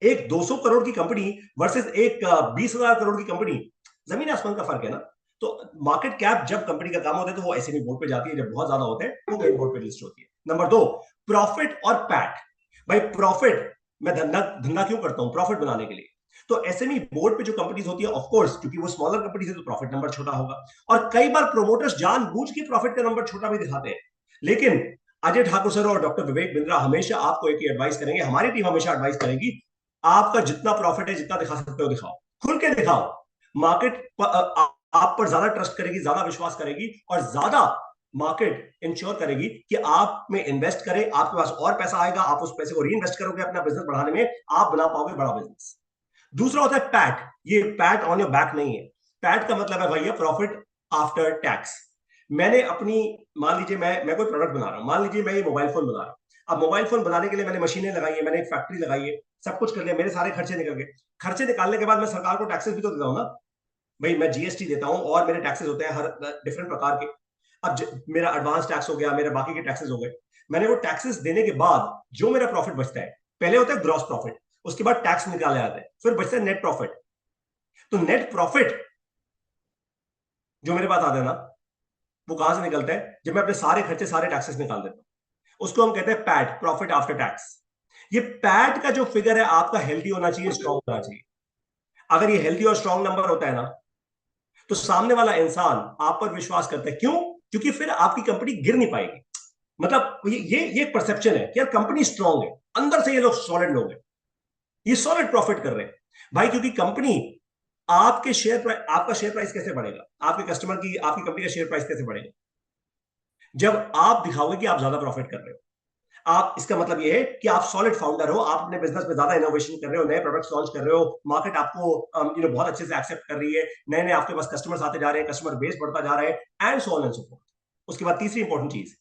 है। एक 200 करोड़ की कंपनी वर्सेस एक 20,000 करोड़ की कंपनी, जमीन आसमान का फर्क है ना। तो मार्केट कैप जब कंपनी का काम होता है तो वो एसएमई बोर्ड पे जाती है, जब बहुत ज्यादा होते हैं वो मेन बोर्ड पे लिस्ट होती है। नंबर 2, प्रॉफिट और पैट। भाई प्रॉफिट, मैं धंधा धंधा क्यों करता हूं? प्रॉफिट बनाने के लिए। तो एसएमई बोर्ड पे जो कंपनीज होती है, ऑफ कोर्स क्योंकि वो स्मॉलर कंपनी है तो प्रॉफिट नंबर छोटा होगा, और कई बार प्रोमोटर्स जानबूझ के प्रॉफिट का नंबर छोटा भी दिखाते हैं। लेकिन अजय ठाकुर सर और डॉक्टर विवेक बिंद्रा हमेशा आपको एक ही एडवाइस करेंगे, हमारी टीम हमेशा एडवाइस करेगी, आपका जितना प्रॉफिट है, जितना दिखा सकते हो दिखाओ, खुल के दिखाओ। मार्केट आप पर ज्यादा ट्रस्ट करेगी, ज्यादा विश्वास करेगी, और ज्यादा मार्केट इंश्योर करेगी कि आप में इन्वेस्ट करें, आपके पास और पैसा आएगा, आप उस पैसे को री इन्वेस्ट करोगे अपना बिजनेस बढ़ाने में, आप बना पाओगे बड़ा बिजनेस। दूसरा होता है पैट। ये पैट ऑन योर बैक नहीं है। पैट का मतलब है भैया प्रॉफिट आफ्टर टैक्स। मैंने अपनी, मान लीजिए मैं कोई प्रोडक्ट बना रहा हूं, मान लीजिए मैं ये मोबाइल फोन बना रहा हूं। अब मोबाइल फोन बनाने के लिए मैंने मशीनें लगाई है, मैंने एक फैक्ट्री लगाई है, सब कुछ कर लिया, मेरे सारे खर्चे निकल गए। खर्चे निकालने के बाद मैं सरकार को टैक्सेस भी तो देता हूं ना। भाई मैं जीएसटी देता हूं और मेरे टैक्सेस होते हैं हर डिफरेंट प्रकार के। अब मेरा एडवांस टैक्स हो गया, मेरे बाकी के टैक्सेस हो गए। मैंने वो टैक्सेस देने के बाद जो मेरा प्रॉफिट बचता है, पहले होता है ग्रॉस प्रॉफिट, उसके बाद टैक्स निकाले जाते हैं, फिर बचता है नेट प्रॉफिट। तो नेट प्रॉफिट जो मेरे पास आता है ना, वो कहां से निकलता है? जब मैं अपने सारे खर्चे, सारे टैक्सेस निकाल देता हूं, उसको हम कहते हैं पैट, प्रॉफिट आफ्टर टैक्स। ये पैट का जो फिगर है आपका हेल्दी होना चाहिए, स्ट्रॉन्ग होना चाहिए। अगर ये हेल्दी और स्ट्रॉन्ग नंबर होता है ना, तो सामने वाला इंसान आप पर विश्वास करता है। क्यों? क्योंकि फिर आपकी कंपनी गिर नहीं पाएगी। मतलब ये एक परसेप्शन है कि यार कंपनी स्ट्रांग है, अंदर से ये लोग सॉलिड लोग हैं, ये सॉलिड प्रॉफिट कर रहे हैं। भाई क्योंकि कंपनी, आपका शेयर प्राइस कैसे बढ़ेगा? आपके कस्टमर की, आपकी कंपनी का शेयर प्राइस कैसे बढ़ेगा? जब आप दिखाओगे कि आप ज्यादा प्रॉफिट कर रहे हो। आप, इसका मतलब ये है कि आप सॉलिड फाउंडर हो, आप अपने बिजनेस में ज्यादा इनोवेशन कर रहे हो, नए प्रोडक्ट्स लॉन्च कर रहे हो, मार्केट आपको बहुत अच्छे से एक्सेप्ट कर रही है, नए नए आपके पास कस्टमर्स आते जा रहे हैं, कस्टमर बेस बढ़ता जा रहा है, and so on and so fourth. उसके बाद तीसरी इंपॉर्टेंट चीज,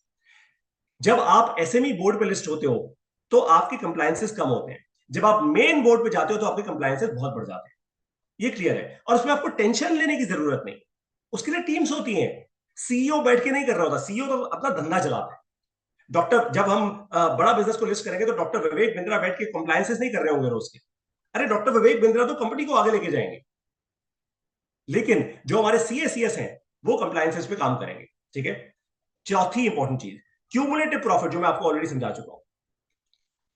जब आप एसएमई बोर्ड पे लिस्ट होते हो तो आपके कंप्लायंसेस कम होते हैं, जब आप मेन बोर्ड पे जाते हो तो आपके कंप्लायंसेस बहुत बढ़ जाते हैं। ये क्लियर है, और उसमें आपको टेंशन लेने की जरूरत नहीं। उसके लिए टीम्स होती हैं। सीईओ बैठ के नहीं कर रहा होता, सीईओ तो अपना धंधा चलाता है। डॉक्टर, जब हम बड़ा बिजनेस को लिस्ट करेंगे तो डॉक्टर विवेक बिंद्रा बैठ के कंप्लायंसेस नहीं कर रहे होंगे रोज के। अरे डॉक्टर विवेक बिंद्रा तो कंपनी को आगे लेके जाएंगे। लेकिन जो हमारे CACS हैं वो कंप्लायंसेस पे काम करेंगे। ठीक है। चौथी इंपॉर्टेंट चीज, क्यूमुलेटिव प्रॉफिट, जो मैं आपको ऑलरेडी समझा चुका हूं।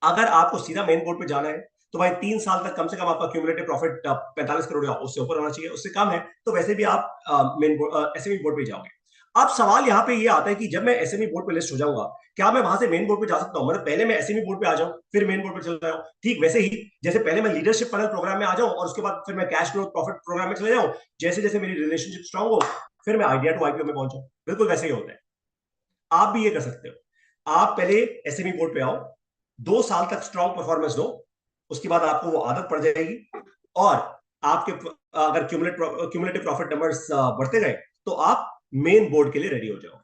अगर आपको सीधा मेन बोर्ड पे जाना है तो भाई 3 साल तक कम से कम आपका क्यूमुलेटिव प्रॉफिट 45 करोड़ या उससे ऊपर होना चाहिए। उससे कम है तो वैसे भी आप मेन बोर्ड SME बोर्ड पे जाओगे। अब सवाल यहाँ पे ये आता है कि जब मैं SME बोर्ड पे लिस्ट हो जाऊंगा, क्या मैं वहां से मेन बोर्ड पे जा सकता हूँ? मतलब पहले मैं SME बोर्ड पे आ जाऊं फिर मेन बोर्ड पे चला जाऊं? ठीक वैसे ही जैसे पहले मैं लीडरशिप फनल प्रोग्राम में आ जाऊं और उसके बाद फिर मैं कैश ग्रोथ प्रॉफिट प्रोग्राम में चले जाऊं, जैसे जैसे मेरी रिलेशनशिप स्ट्रांग हो फिर मैं आइडिया टू IPO में पहुंचाऊं। बिल्कुल वैसे ही होता है। आप भी ये कर सकते हो। आप पहले SME बोर्ड पे आओ, 2 साल तक स्ट्रांग परफॉर्मेंस दो, उसके बाद आपको वो आदत पड़ जाएगी और आपके अगर क्यूमुलेटिव प्रॉफिट नंबर्स बढ़ते गए तो आप मेन बोर्ड के लिए रेडी हो जाओ।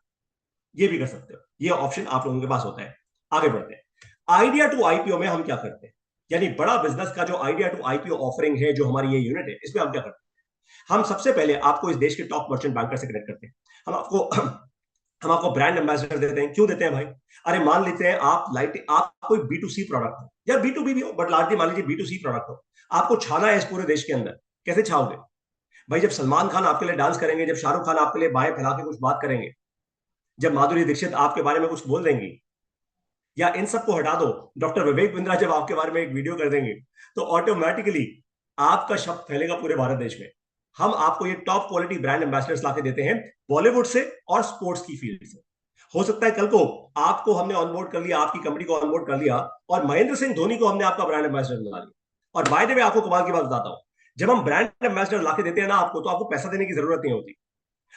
ये भी कर सकते हो, ये ऑप्शन आप लोगों के पास होता है। आगे बढ़ते हैं। आइडिया टू IPO में हम क्या करते हैं, यानी बड़ा बिजनेस का जो आइडिया टू IPO ऑफरिंग है, जो हमारी ये यूनिट है, इसमें हम क्या करते हैं? हम सबसे पहले आपको इस देश के टॉप मर्चेंट बैंकर से कनेक्ट करते हैं। हम आपको हम आपको ब्रांड एम्बेसडर देते हैं। क्यों देते हैं भाई? अरे मान लेते हैं आप कोई B2C प्रोडक्ट हो या B2B भी हो, बट लार्जली मान लीजिए B2C प्रोडक्ट हो, आपको छाना है इस पूरे देश के अंदर, कैसे छाओगे भाई? जब सलमान खान आपके लिए डांस करेंगे, जब शाहरुख खान आपके लिए बाएं फैला के कुछ बात करेंगे, जब माधुरी दीक्षित आपके बारे में कुछ बोल देंगी, या इन सबको हटा दो, डॉक्टर विवेक बिंद्रा जब आपके बारे में एक वीडियो कर देंगे, तो ऑटोमेटिकली आपका शब्द फैलेगा पूरे भारत देश में। हम आपको ये टॉप क्वालिटी ब्रांड एम्बेसडर्स लाके देते हैं बॉलीवुड से और स्पोर्ट्स की फील्ड से। हो सकता है कल को आपको हमने ऑनबोर्ड कर लिया, आपकी कंपनी को ऑनबोर्ड कर लिया और महेंद्र सिंह धोनी को हमने आपका ब्रांड एम्बेसडर बना लिया। और बाय द वे आपको कमाल की बात बताता हूं, जब हम ब्रांड एम्बेसडर लाके देते हैं ना आपको, तो आपको पैसा देने की जरूरत नहीं होती।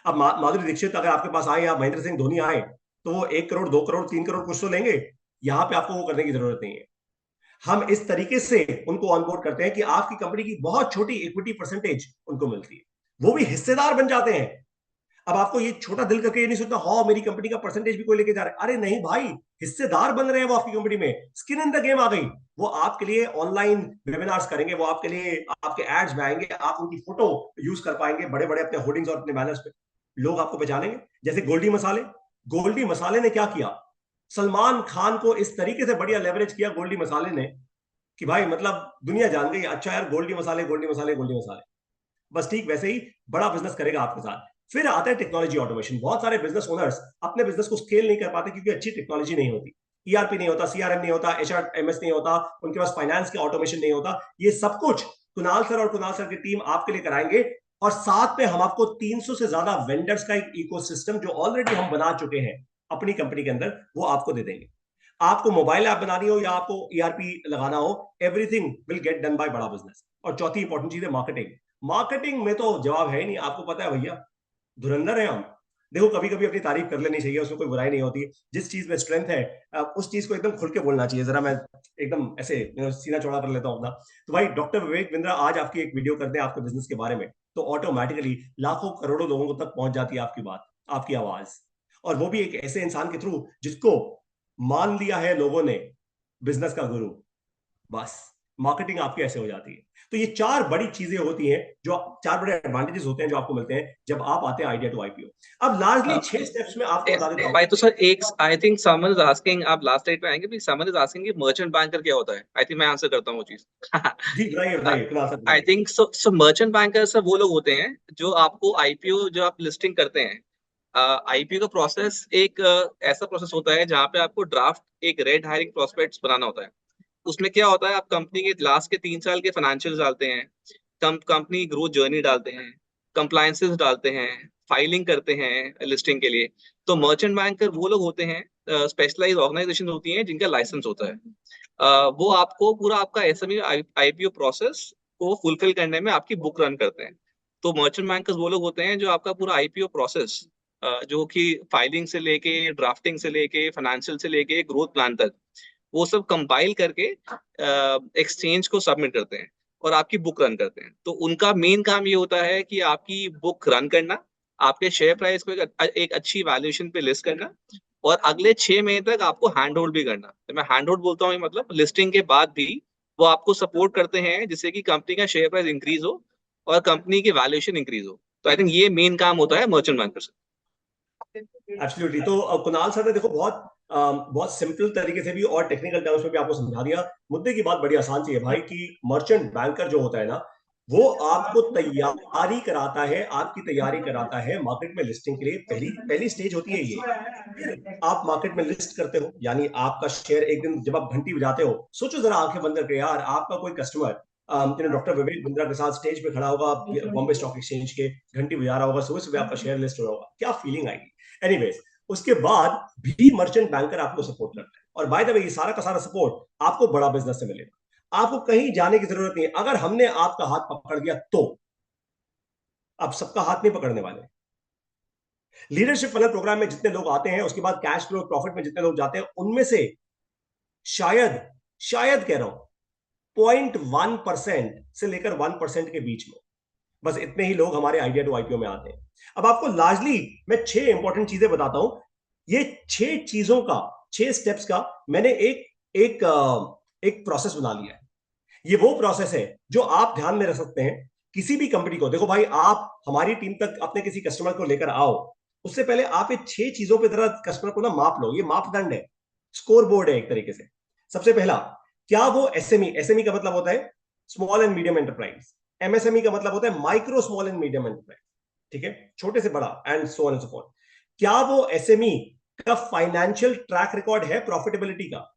अब माधुरी दीक्षित अगर आपके पास आए या महेंद्र सिंह धोनी आए, तो वो 1 करोड़ 2 करोड़ 3 करोड़ कुछ तो लेंगे। यहां पे आपको वो करने की जरूरत नहीं है। हम इस तरीके से उनको ऑनबोर्ड करते हैं कि आपकी कंपनी की बहुत छोटी इक्विटी परसेंटेज उनको मिलती है, वो भी हिस्सेदार बन जाते हैं। अब आपको ये छोटा दिल करके ये नहीं सोचना, हाँ मेरी कंपनी का परसेंटेज भी कोई लेके जा रहा है। अरे नहीं भाई, हिस्सेदार बन रहे हैं वो आपकी कंपनी में, स्किन इन द गेम आ गई। वो आपके लिए ऑनलाइन वेबिनार्स करेंगे, वो आपके लिए आपके एड्स में आएंगे, आप उनकी फोटो यूज कर पाएंगे बड़े बड़े अपने होर्डिंग्स और अपने बैनर्स पे। लोग आपको पहचानेंगे। जैसे गोल्डी मसाले, गोल्डी मसाले ने क्या किया, सलमान खान को इस तरीके से बढ़िया लेवरेज किया गोल्डी मसाले ने, कि भाई मतलब दुनिया जान गई, अच्छा यार गोल्डी मसाले गोल्डी मसाले गोल्डी मसाले। बस ठीक वैसे ही बड़ा बिजनेस करेगा आपके साथ। फिर आता है टेक्नोलॉजी ऑटोमेशन। बहुत सारे बिजनेस ओनर्स अपने बिजनेस को स्केल नहीं कर पाते क्योंकि अच्छी टेक्नोलॉजी नहीं होती। ERP नहीं होता, CRM नहीं होता, HRMS नहीं होता, उनके पास फाइनेंस का ऑटोमेशन नहीं होता। ये सब कुछ कुणाल सर और कुणाल सर की टीम आपके लिए कराएंगे। और साथ में हम आपको 300 से ज्यादा वेंडर्स का एक इकोसिस्टम जो ऑलरेडी हम बना चुके हैं अपनी कंपनी के अंदर, वो आपको दे देंगे। आपको मोबाइल ऐप बनानी हो या आपको ERP लगाना हो, everything will get done by बड़ा बिजनेस। और चौथी इंपॉर्टेंट चीज है मार्केटिंग। मार्केटिंग में तो जवाब है ही नहीं, आपको पता है भैया, धुरंधर है हम। देखो कभी कभी अपनी तारीफ कर लेनी चाहिए, उसमें कोई बुराई नहीं होती। जिस चीज में स्ट्रेंथ है उस चीज को एकदम खुल के बोलना चाहिए। जरा मैं एकदम ऐसे सीना चौड़ा कर लेता हूँ अपना। तो भाई डॉक्टर विवेक बिंद्रा आज आपकी एक वीडियो करते हैं आपके बिजनेस के बारे में, तो ऑटोमेटिकली लाखों करोड़ों लोगों तक पहुंच जाती है आपकी बात, आपकी आवाज। और वो भी एक ऐसे इंसान के थ्रू जिसको मान लिया है लोगों ने बिजनेस का गुरु। बस मार्केटिंग आपकी ऐसे हो जाती है। तो ये 4 बड़ी चीजें होती हैं, जो 4 बड़े एडवांटेजेस होते हैं जो आपको मिलते हैं जब आप आते हैं आइडिया टू IPO। अब लार्जली 6 स्टेप्स में आपको बता देता हूं। भाई तो सर एक I think someone is asking, आप लास्ट साइड पे आएंगे भी, समवन इज आस्किंग कि मर्चेंट बैंकर क्या होता है। आई थिंक मैं आंसर करता हूँ वो चीज। जी बताइए बताइए, कुणाल सर आई बताइए। Think so merchant banker sir वो लोग होते हैं जो आपको आईपीओ, जो आप लिस्टिंग करते हैं, आईपीओ का प्रोसेस एक ऐसा प्रोसेस होता है जहाँ पे आपको ड्राफ्ट एक रेड हायरिंग प्रोस्पेक्ट्स बनाना होता है। उसमें क्या होता है, आप कंपनी के लास्ट के 3 साल के फाइनेंशियल्स डालते हैं, कंपनी ग्रोथ जर्नी डालते हैं, कंप्लायंसेस डालते हैं, फाइलिंग करते हैं लिस्टिंग के लिए। तो मर्चेंट बैंकर वो लोग होते हैं, स्पेशलाइज ऑर्गेनाइजेशन होती हैं जिनका लाइसेंस होता है। वो आपको पूरा आपका एसएमई आईपीओ प्रोसेस को फुलफिल करने में आपकी बुक रन करते हैं। तो मर्चेंट बैंकर्स वो लोग होते हैं जो आपका पूरा आईपीओ प्रोसेस, जो कि फाइलिंग से लेके ड्राफ्टिंग से लेके फाइनेंशियल से लेके ग्रोथ प्लान तक, वो सब कंपाइल करके एक्सचेंज को सबमिट करते हैं और आपकी बुक रन करते हैं। तो उनका मेन काम ये होता है कि आपकी बुक रन करना, आपके शेयर प्राइस को एक अच्छी वैल्यूएशन पे लिस्ट करना, और अगले 6 महीने तक आपको हैंड होल्ड भी करना। तो मैं हैंड होल्ड बोलता हूँ मतलब लिस्टिंग के बाद भी वो आपको सपोर्ट करते हैं जिससे कि कंपनी का शेयर प्राइस इंक्रीज हो और कंपनी की वैल्यूएशन इंक्रीज हो। तो आई थिंक ये मेन काम होता है मर्चेंट बैंकर से। एब्सोल्युटली। तो कुणाल सर ने देखो बहुत सिंपल तरीके से भी और टेक्निकल टर्म्स में भी आपको समझा दिया। मुद्दे की बात बड़ी आसान सी है भाई, कि मर्चेंट बैंकर जो होता है ना, वो आपको तैयारी कराता है, आपकी तैयारी कराता है मार्केट में लिस्टिंग के लिए। पहली पहली स्टेज होती है ये। फिर आप मार्केट में लिस्ट करते हो, यानी आपका शेयर एक दिन जब आप घंटी बजाते हो, सोचो जरा आंखें बंद करके यार, आपका कोई कस्टमर डॉक्टर विवेक बिंद्रा के साथ स्टेज पे खड़ा होगा बॉम्बे स्टॉक एक्सचेंज के, घंटी बजा रहा होगा, सुबह सुबह आपका शेयर लिस्ट हो रहा होगा, क्या फीलिंग आएगी। एनीवेज, उसके बाद भी मर्चेंट बैंकर आपको सपोर्ट करता है। और बाय द वे, ये सारा का सारा सपोर्ट आपको बड़ा बिजनेस से मिलेगा, आपको कहीं जाने की जरूरत नहीं है। अगर हमने आपका हाथ पकड़ दिया तो आप सबका हाथ नहीं पकड़ने वाले। लीडरशिप फनल प्रोग्राम में जितने लोग आते हैं, उसके बाद कैश फ्लो प्रॉफिट में जितने लोग जाते हैं, उनमें से शायद शायद कह रहा हूं 0.1% से लेकर 1% के बीच में, बस इतने ही लोग हमारे आइडिया टू आईपीओ में आते हैं। अब आपको लार्जली मैं 6 इंपॉर्टेंट चीजें बताता हूं। ये 6 चीजों का, 6 स्टेप्स का मैंने एक एक एक प्रोसेस बना लिया है। ये वो प्रोसेस है जो आप ध्यान में रख सकते हैं किसी भी कंपनी को। देखो भाई, आप हमारी टीम तक अपने किसी कस्टमर को लेकर आओ, उससे पहले आप ये 6 चीजों पे जरा कस्टमर को ना माप लो। ये मापदंड है, स्कोर बोर्ड है एक तरीके से। सबसे पहला, क्या वो एसएमई, एसएमई का मतलब होता है small and medium enterprise, MSME का मतलब होता है micro small and medium enterprise, ठीक है, छोटे से बड़ा, and so on and so fourth. क्या वो एसएमई का फाइनेंशियल ट्रैक रिकॉर्ड है प्रॉफिटेबिलिटी का,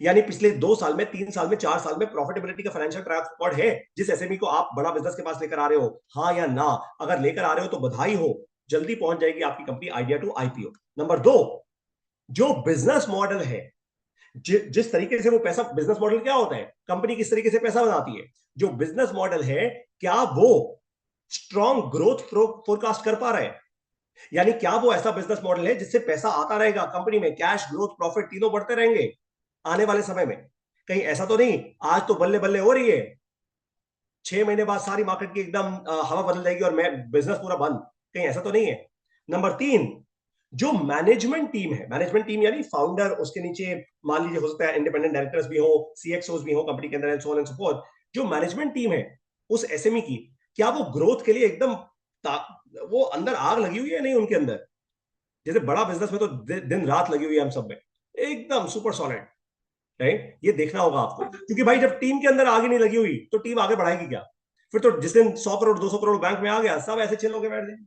यानी पिछले 2 साल में, 3 साल में, 4 साल में प्रॉफिटेबिलिटी का फाइनेंशियल ट्रैक रिकॉर्ड है जिस एसएमई को आप बड़ा बिजनेस के पास लेकर आ रहे हो, हाँ या ना। अगर लेकर आ रहे हो तो बधाई हो, जल्दी पहुंच जाएगी आपकी company idea to IPO. Number 2, जो बिजनेस मॉडल है, जिस तरीके से वो पैसा, बिजनेस मॉडल क्या होता है, कंपनी किस तरीके से पैसा बनाती है, जो बिजनेस मॉडल है, क्या वो स्ट्रॉन्ग ग्रोथ फोरकास्ट कर पा रहा है, यानी क्या वो ऐसा बिजनेस मॉडल है जिससे पैसा आता रहेगा कंपनी में, कैश ग्रोथ प्रॉफिट तीनों बढ़ते रहेंगे आने वाले समय में। कहीं ऐसा तो नहीं आज तो बल्ले बल्ले हो रही है, 6 महीने बाद सारी मार्केट की एकदम हवा बदल जाएगी और मैं बिजनेस पूरा बंद, कहीं ऐसा तो नहीं है। नंबर 3, जो मैनेजमेंट टीम है, मैनेजमेंट टीम यानी फाउंडर, उसके नीचे मान लीजिए हो सकता है इंडिपेंडेंट डायरेक्टर्स भी हो, सीएक्सओस भी हो कंपनी के अंदर, and so on and so fourth. जो मैनेजमेंट टीम है उस एसएमई की, क्या वो ग्रोथ के लिए एकदम वो अंदर आग लगी हुई है नहीं उनके अंदर, जैसे बड़ा बिजनेस में तो दिन रात लगी हुई है हम सब में, एकदम सुपर सॉलिड, राइट। ये देखना होगा आपको, क्योंकि भाई जब टीम के अंदर आगे नहीं लगी हुई तो टीम आगे बढ़ाएगी क्या। फिर तो जिस दिन 100 करोड़ 200 करोड़ बैंक में आ गया, सब ऐसे चिल होकर बैठ जाए,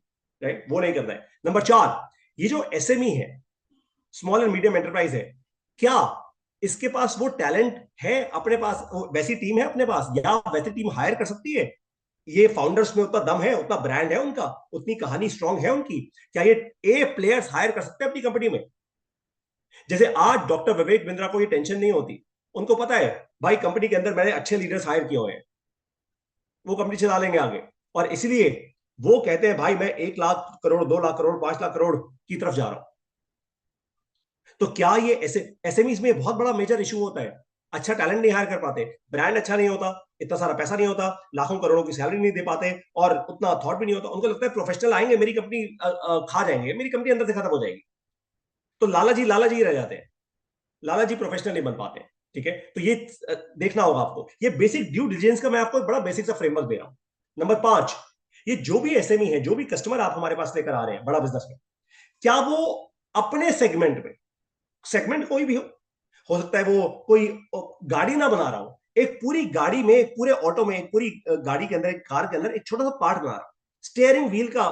राइट, वो नहीं करना है। नंबर 4, ये जो एसएमई है, स्मॉल एंड मीडियम एंटरप्राइज है, क्या इसके पास वो टैलेंट है, अपने पास वैसी टीम है अपने पास, या वैसी टीम हायर कर सकती है, ये फाउंडर्स में उतना दम है, उतना ब्रांड है उनका, उतनी कहानी स्ट्रांग है उनकी, क्या ये ए प्लेयर्स हायर कर सकते हैं अपनी कंपनी में। जैसे आज डॉक्टर विवेक बिंद्रा को ये टेंशन नहीं होती, उनको पता है भाई कंपनी के अंदर मैंने अच्छे लीडर्स हायर किए हुए हैं, वो कंपनी चला लेंगे आगे, और इसलिए वो कहते हैं भाई मैं 1 लाख करोड़, 2 लाख करोड़, 5 लाख करोड़ की तरफ जा रहा हूं। तो क्या ये ऐसे एसएमईज में बहुत बड़ा मेजर इशू होता है, अच्छा टैलेंट नहीं हायर कर पाते, ब्रांड अच्छा नहीं होता, इतना सारा पैसा नहीं होता, लाखों करोड़ों की सैलरी नहीं दे पाते, और उतना थॉट भी नहीं होता, उनको लगता है प्रोफेशनल आएंगे मेरी कंपनी खा जाएंगे, मेरी कंपनी अंदर से खत्म हो जाएगी। तो लाला जी रह जाते हैं, लाला जी प्रोफेशनल नहीं बन पाते, ठीक है। तो ये देखना होगा आपको, ये बेसिक ड्यू डिलिजेंस का मैं आपको एक बड़ा बेसिक सा फ्रेमवर्क दे रहा हूं। नंबर 5, ये जो भी एसएमई है, जो भी कस्टमर आप हमारे पास लेकर आ रहे हैं बड़ा बिजनेस में, क्या वो अपने सेगमेंट में, सेगमेंट कोई भी हो सकता है वो कोई गाड़ी ना बना रहा हो, एक पूरी गाड़ी में, एक पूरे ऑटो में, एक पूरी गाड़ी के अंदर, एक कार के अंदर एक छोटा सा पार्ट बना रहा हो, स्टीयरिंग व्हील का,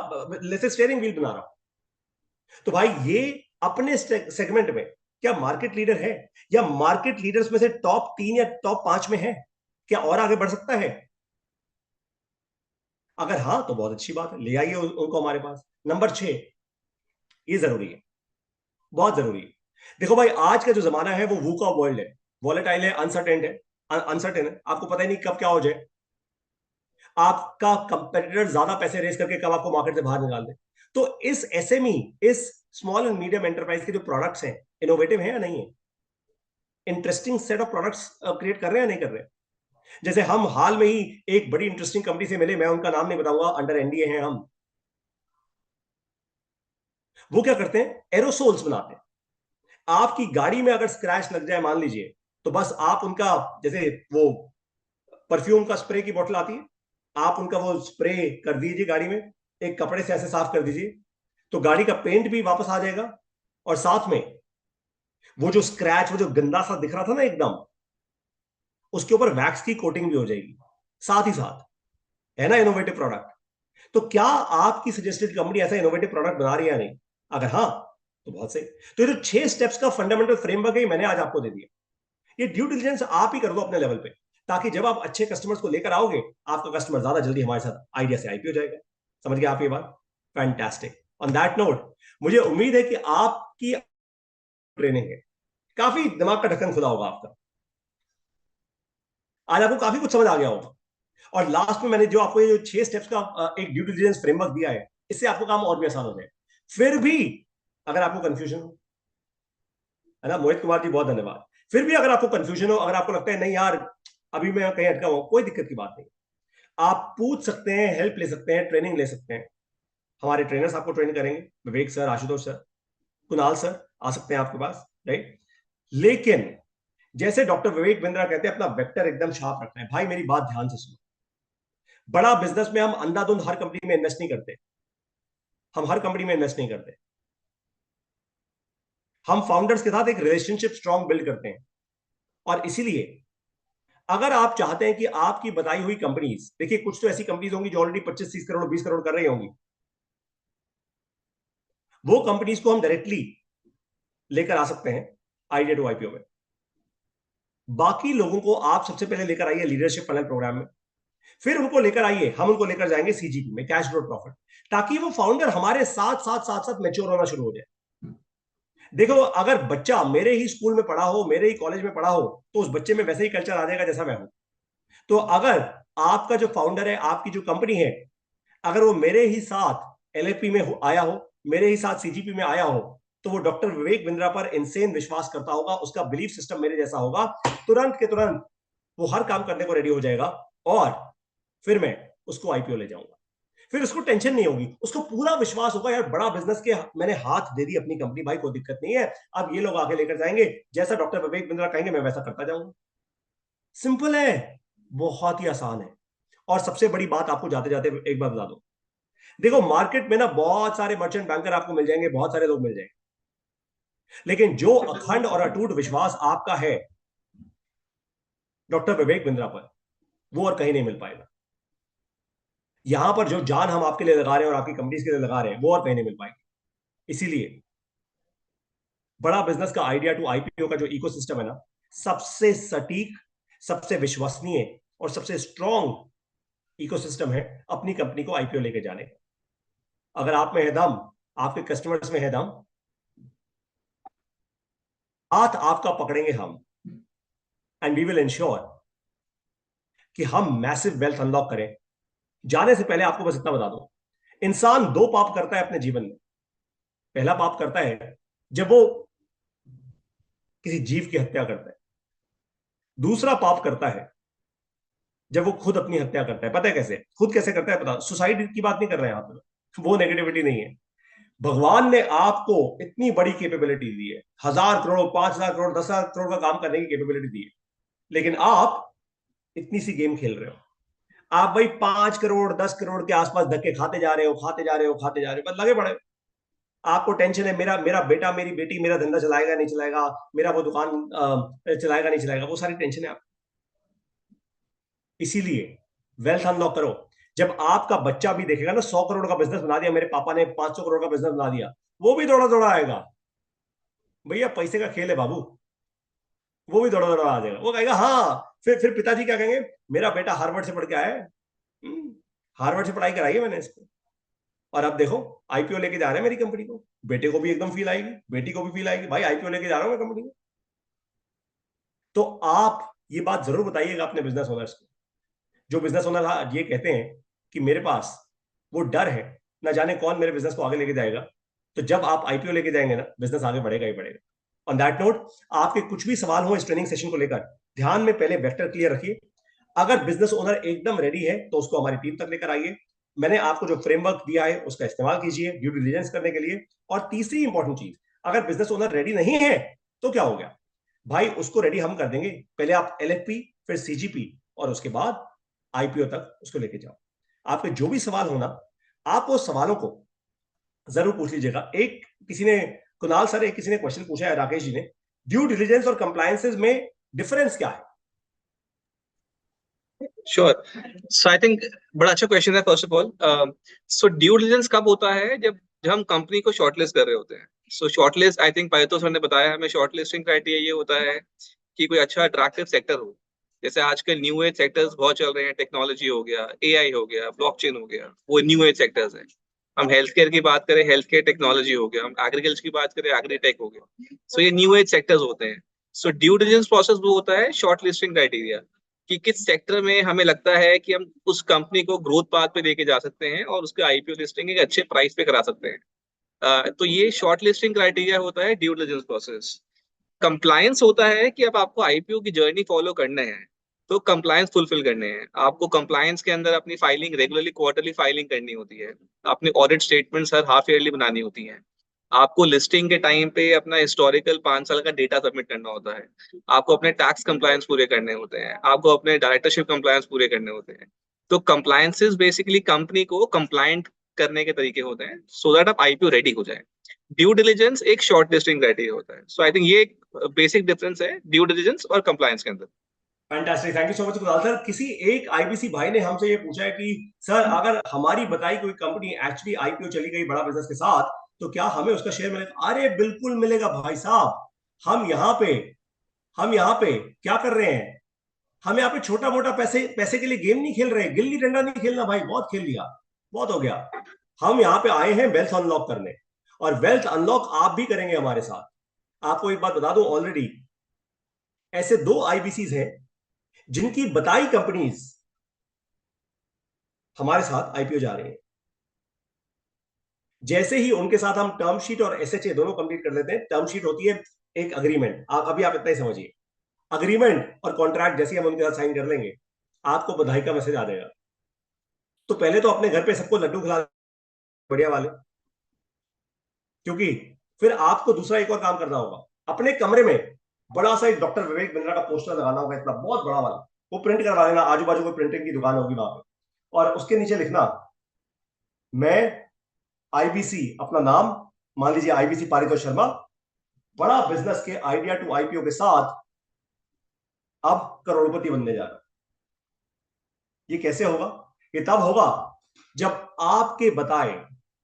जैसे स्टीयरिंग व्हील बना रहा हो, तो भाई ये अपने सेगमेंट में क्या मार्केट लीडर है, या मार्केट लीडर्स में से टॉप 3 या टॉप 5 में है, क्या और आगे बढ़ सकता है। अगर हाँ तो बहुत अच्छी बात है, ले आइए उनको हमारे पास। नंबर 6, ये जरूरी है, बहुत जरूरी है। देखो भाई, आज का जो जमाना है वो वूका वर्ल्ड है, वॉलेटाइल है, अनसर्टेन है, अनसर्टेन है, आपको पता ही नहीं कब क्या हो जाए, आपका कंपेटिटर ज्यादा पैसे रेस करके कब आपको मार्केट से बाहर निकाल दे। तो इस एसएमई, इस स्मॉल एंड मीडियम एंटरप्राइज के जो प्रोडक्ट्स हैं, इनोवेटिव है या नहीं है, interesting set of products create कर रहे हैं या नहीं कर रहे हैं। जैसे हम हाल में ही एक बड़ी इंटरेस्टिंग कंपनी से मिले, मैं उनका नाम नहीं बताऊंगा, अंडर एनडीए हैं हम। वो क्या करते हैं, एरोसोल्स बनाते हैं। आपकी गाड़ी में अगर स्क्रैच लग जाए मान लीजिए, तो बस आप उनका, जैसे वो परफ्यूम का स्प्रे की बोतल आती है, आप उनका वो स्प्रे कर दीजिए गाड़ी में, एक कपड़े से ऐसे साफ कर दीजिए, तो गाड़ी का पेंट भी वापस आ जाएगा, और साथ में वो जो स्क्रैच, वो जो गंदा सा दिख रहा था ना एकदम, उसके ऊपर वैक्स की कोटिंग भी हो जाएगी साथ ही साथ। है ना इनोवेटिव प्रोडक्ट। तो क्या आपकी सजेस्टेड कंपनी ऐसा इनोवेटिव प्रोडक्ट बना रही है या नहीं? अगर हाँ, तो बहुत सही। तो ये जो 6 स्टेप्स का फंडामेंटल फ्रेमवर्क है मैंने आज आपको दे दिया। ये ड्यू डिलिजेंस आप ही कर दो अपने लेवल पे, ताकि जब आप अच्छे कस्टमर्स को लेकर आओगे, आपका कस्टमर ज्यादा जल्दी हमारे साथ आइडिया से आईपीओ जाएगा। समझ गए आप ये बात? फैंटास्टिक। ऑन दैट नोट, मुझे उम्मीद है कि आपकी ट्रेनिंग है, काफी दिमाग का ढक्कन खुला होगा आपका, आज आपको काफी कुछ समझ आ गया होगा। और लास्ट में मैंने जो आपको ये 6 स्टेप्स का एक ड्यू डिलिजेंस फ्रेमवर्क दिया है, इससे आपको काम और भी आसान हो जाए। फिर भी अगर आपको कंफ्यूजन हो, है ना मोहित कुमार जी, बहुत धन्यवाद। फिर भी अगर आपको कंफ्यूजन हो, अगर आपको लगता है नहीं यार अभी मैं कहीं अटका हूं, कोई दिक्कत की बात नहीं। आप पूछ सकते हैं, हेल्प ले सकते हैं, ट्रेनिंग ले सकते हैं। हमारे ट्रेनर्स आपको ट्रेन करेंगे, Vivek sir, Ashutosh sir, Kunal sir आ सकते हैं आपके पास, राइट। लेकिन जैसे डॉक्टर विवेक बिंद्रा कहते हैं, अपना वेक्टर एकदम शार्प रखना है। भाई मेरी बात ध्यान से सुनो, बड़ा बिजनेस में हम अंधाधुंध हर कंपनी में इन्वेस्ट नहीं करते। हम हर कंपनी में इन्वेस्ट नहीं करते। हम फाउंडर्स के साथ एक रिलेशनशिप स्ट्रांग बिल्ड करते हैं। और इसीलिए अगर आप चाहते हैं कि आपकी बताई हुई कंपनीज, देखिए कुछ तो ऐसी कंपनीज होंगी जो ऑलरेडी 25-30 करोड़ 20 करोड़ कर रही होंगी, वो कंपनीज को हम डायरेक्टली लेकर आ सकते हैं आइडिया टू आईपीओ में। बाकी लोगों को आप सबसे पहले लेकर आइए लीडरशिप फनल प्रोग्राम में, फिर उनको लेकर आइए, हम उनको लेकर जाएंगे सीजीपी में, कैश ग्रोथ प्रॉफिट, ताकि वो फाउंडर हमारे साथ साथ साथ साथ मैच्योर होना शुरू हो जाए। देखो अगर बच्चा मेरे ही स्कूल में पढ़ा हो, मेरे ही कॉलेज में पढ़ा हो, तो उस बच्चे में वैसे ही कल्चर आ जाएगा जैसा मैं हूं। तो अगर आपका जो फाउंडर है, आपकी जो कंपनी है, अगर वो मेरे ही साथ एलएपी में आया हो, मेरे ही साथ सीजीपी में आया हो, तो वो डॉक्टर विवेक बिंद्रा पर इंसेन विश्वास करता होगा, उसका बिलीफ सिस्टम मेरे जैसा होगा, तुरंत के तुरंत वो हर काम करने को रेडी हो जाएगा। और फिर मैं उसको आईपीओ ले जाऊंगा। फिर उसको टेंशन नहीं होगी, उसको पूरा विश्वास होगा यार बड़ा बिजनेस के मैंने हाथ दे दी अपनी कंपनी, भाई कोई दिक्कत नहीं है, अब ये लोग आगे लेकर जाएंगे, जैसा डॉक्टर विवेक बिंद्रा कहेंगे मैं वैसा करता जाऊंगा। सिंपल है, बहुत ही आसान है। और सबसे बड़ी बात आपको जाते जाते एक बात बता दो, देखो मार्केट में ना बहुत सारे मर्चेंट बैंकर आपको मिल जाएंगे, बहुत सारे लोग मिल जाएंगे, लेकिन जो अखंड और अटूट विश्वास आपका है डॉक्टर विवेक बिंद्रा पर, वो और कहीं नहीं मिल पाएगा। यहां पर जो जान हम आपके लिए लगा रहे हैं और आपकी कंपनीज के लिए लगा रहे हैं, वो और कहीं नहीं मिल पाएगी। इसीलिए बड़ा बिजनेस का आइडिया टू आईपीओ का जो इकोसिस्टम है ना, सबसे सटीक, सबसे विश्वसनीय और सबसे स्ट्रॉन्ग इकोसिस्टम है अपनी कंपनी को आईपीओ लेके जाने का। अगर आप में है दम, आपके कस्टमर्स में है दम, हाथ आपका पकड़ेंगे हम, एंड वी विल इंश्योर कि हम मैसिव वेल्थ अनलॉक करें। जाने से पहले आपको बस इतना बता दो, इंसान 2 पाप करता है अपने जीवन में। पहला पाप करता है जब वो किसी जीव की हत्या करता है। दूसरा पाप करता है जब वो खुद अपनी हत्या करता है। पता है कैसे? खुद कैसे करता है पता? सुसाइड की बात नहीं कर रहे हैं यहां पर, वो नेगेटिविटी नहीं है। भगवान ने आपको इतनी बड़ी कैपेबिलिटी दी है, 1000 करोड़ 5000 करोड़ 10,000 करोड़ का काम करने की कैपेबिलिटी दी है, लेकिन आप इतनी सी गेम खेल रहे हो। आप भाई 5 करोड़ 10 करोड़ के आसपास धक्के खाते जा रहे हो, खाते जा रहे हो, खाते जा रहे हो, बस लगे पड़े। आपको टेंशन है मेरा मेरा बेटा मेरी बेटी मेरा धंधा चलाएगा नहीं चलाएगा, मेरा वो दुकान चलाएगा नहीं चलाएगा, वो सारी टेंशन है आप। इसीलिए वेल्थ अनलॉक करो। जब आपका बच्चा भी देखेगा ना 100 करोड़ का बिजनेस बना दिया, मेरे पापा ने 500 करोड़ का बिजनेस बना दिया, वो भी दौड़ा दौड़ा आएगा। भैया पैसे का खेल है बाबू, वो भी दौड़ा दौड़ा आ जाएगा। वो कहेगा हाँ, फिर पिताजी क्या कहेंगे, मेरा बेटा हार्वर्ड से पढ़ के आया है, हार्वर्ड से पढ़ाई कराई है मैंने इसको, और अब देखो आईपीओ लेके जा रहे हैं मेरी कंपनी को। बेटे को भी एकदम फील आएगी, बेटी को भी फील आएगी, भाई आईपीओ लेके जा रहा हूं मैं कंपनी को। तो आप ये बात जरूर बताइएगा अपने बिजनेस ओनर्स को। जो बिजनेस ओनर ये कहते हैं कि मेरे पास वो डर है, ना जाने कौन मेरे बिजनेस को आगे लेके जाएगा, तो जब आप आईपीओ लेके जाएंगे ना, बिजनेस आगे बढ़ेगा ही बढ़ेगा। ऑन दैट नोट, आपके कुछ भी सवाल हो इस ट्रेनिंग सेशन को लेकर, ध्यान में पहले वेक्टर क्लियर रखिए। अगर बिजनेस ओनर एकदम रेडी है तो उसको हमारी टीम तक लेकर आइए। मैंने आपको जो फ्रेमवर्क दिया है उसका इस्तेमाल कीजिए ड्यू डिलिजेंस करने के लिए। और तीसरी इंपॉर्टेंट चीज, अगर बिजनेस ओनर रेडी नहीं है तो क्या हो गया भाई, उसको रेडी हम कर देंगे। पहले आप एलएफपी, फिर सीजीपी, और उसके बाद आईपीओ तक उसको लेके जाओ। आपके जो भी सवाल होना, आप वो सवालों को जरूर पूछ लीजिएगा। एक किसी ने, कुणाल सर, एक किसी ने क्वेश्चन पूछा है राकेश जी ने, ड्यू डिलिजेंस और कंप्लायंसेस में डिफरेंस क्या है? श्योर। सो आई थिंक बड़ा अच्छा क्वेश्चन है first of all. So due diligence कब होता है? जब हम कंपनी को शॉर्टलिस्ट कर रहे होते हैं। सो शॉर्टलिस्ट, आई थिंक पायतो सर ने बताया हमें, शॉर्टलिस्टिंग क्राइटेरिया ये होता है कि कोई अच्छा अट्रैक्टिव सेक्टर हो। जैसे आजकल न्यू एज सेक्टर्स बहुत चल रहे हैं, टेक्नोलॉजी हो गया, एआई हो गया, ब्लॉकचेन हो गया, वो न्यू एज सेक्टर्स हैं। हम हेल्थ केयर की बात करें, हेल्थ केयर टेक्नोलॉजी हो गया, हम एग्रीकल्चर की बात करें, एग्रीटेक हो गया। सो ये न्यू एज सेक्टर्स होते हैं। सो ड्यू डिलिजेंस प्रोसेस वो होता है शॉर्ट लिस्टिंग क्राइटेरिया, कि किस सेक्टर में हमें लगता है कि हम उस कंपनी को ग्रोथ पाथ पे लेके जा सकते हैं और उसके आईपीओ लिस्टिंग एक अच्छे प्राइस पे करा सकते हैं। तो ये शॉर्ट लिस्टिंग क्राइटेरिया होता है ड्यू डिलिजेंस प्रोसेस। कंप्लायंस होता है कि अब आपको आईपीओ की जर्नी फॉलो करने हैं, तो कंप्लायंस फुलफिल करने हैं आपको। कंप्लायंस के अंदर अपनी फाइलिंग रेगुलरली क्वार्टरली फाइलिंग करनी होती है, अपनी ऑडिट स्टेटमेंट्स हर हाफ ईयरली बनानी होती हैं, आपको लिस्टिंग के टाइम पे अपना हिस्टोरिकल 5 साल का डेटा सबमिट करना होता है, आपको अपने टैक्स कंप्लायंस पूरे करने होते हैं, आपको अपने डायरेक्टरशिप कंप्लायंस पूरे करने होते हैं। तो कंप्लायंसेस बेसिकली कंपनी को कंप्लायंट करने के तरीके होते हैं, सो दैट आप आईपीओ रेडी हो जाए। ड्यू डिलिजेंस एक शॉर्ट लिस्टिंग क्राइटेरिया होता है। सो आई थिंक ये एक बेसिक डिफरेंस है ड्यू डिलिजेंस और कंप्लायंस के अंदर। Fantastic, thank you so much Kunal sir. किसी एक आईबीसी भाई ने हमसे ये पूछा है कि सर अगर हमारी बताई कोई कंपनी एक्चुअली आईपीओ चली गई बड़ा बिजनेस के साथ, तो क्या हमें उसका शेयर मिलेगा? अरे बिल्कुल मिलेगा भाई साहब। हम यहाँ पे हम यहाँ पे क्या कर रहे हैं? हम यहाँ पे छोटा मोटा पैसे पैसे के लिए गेम नहीं खेल रहे, गिल्ली डंडा नहीं खेलना भाई, बहुत खेल लिया, बहुत हो गया। हम यहाँ पे आए हैं वेल्थ अनलॉक करने, और वेल्थ अनलॉक आप भी करेंगे हमारे साथ। आपको एक बात बता दूं, ऑलरेडी ऐसे 2 आईबीसीज हैं जिनकी बताई कंपनीज हमारे साथ आईपीओ जा रही हैं। जैसे ही उनके साथ हम टर्म शीट और एसएचए दोनों कंप्लीट कर लेते हैं, टर्म शीट होती है एक अग्रीमेंट, अभी आप इतना ही समझिए, अग्रीमेंट और कॉन्ट्रैक्ट जैसे हम उनके साथ साइन कर लेंगे, आपको बधाई का मैसेज आ जाएगा। तो पहले तो अपने घर पे सबको लड्डू खिला बढ़िया वाले, क्योंकि फिर आपको दूसरा एक और काम करना होगा। अपने कमरे में बड़ा सा एक डॉक्टर विवेक बिंद्रा का पोस्टर लगाना होगा, इतना बहुत बड़ा वाला, वो प्रिंट करवा लेना, आजू बाजू कोई प्रिंटिंग की दुकान होगी वहां पे, और उसके नीचे लिखना, मैं आईबीसी, अपना नाम, मान लीजिए आईबीसी पारितोष शर्मा, बड़ा बिजनेस के आइडिया टू आईपीओ के साथ अब करोड़पति बनने जा रहा है। ये कैसे होगा? ये तब होगा जब आपके बताए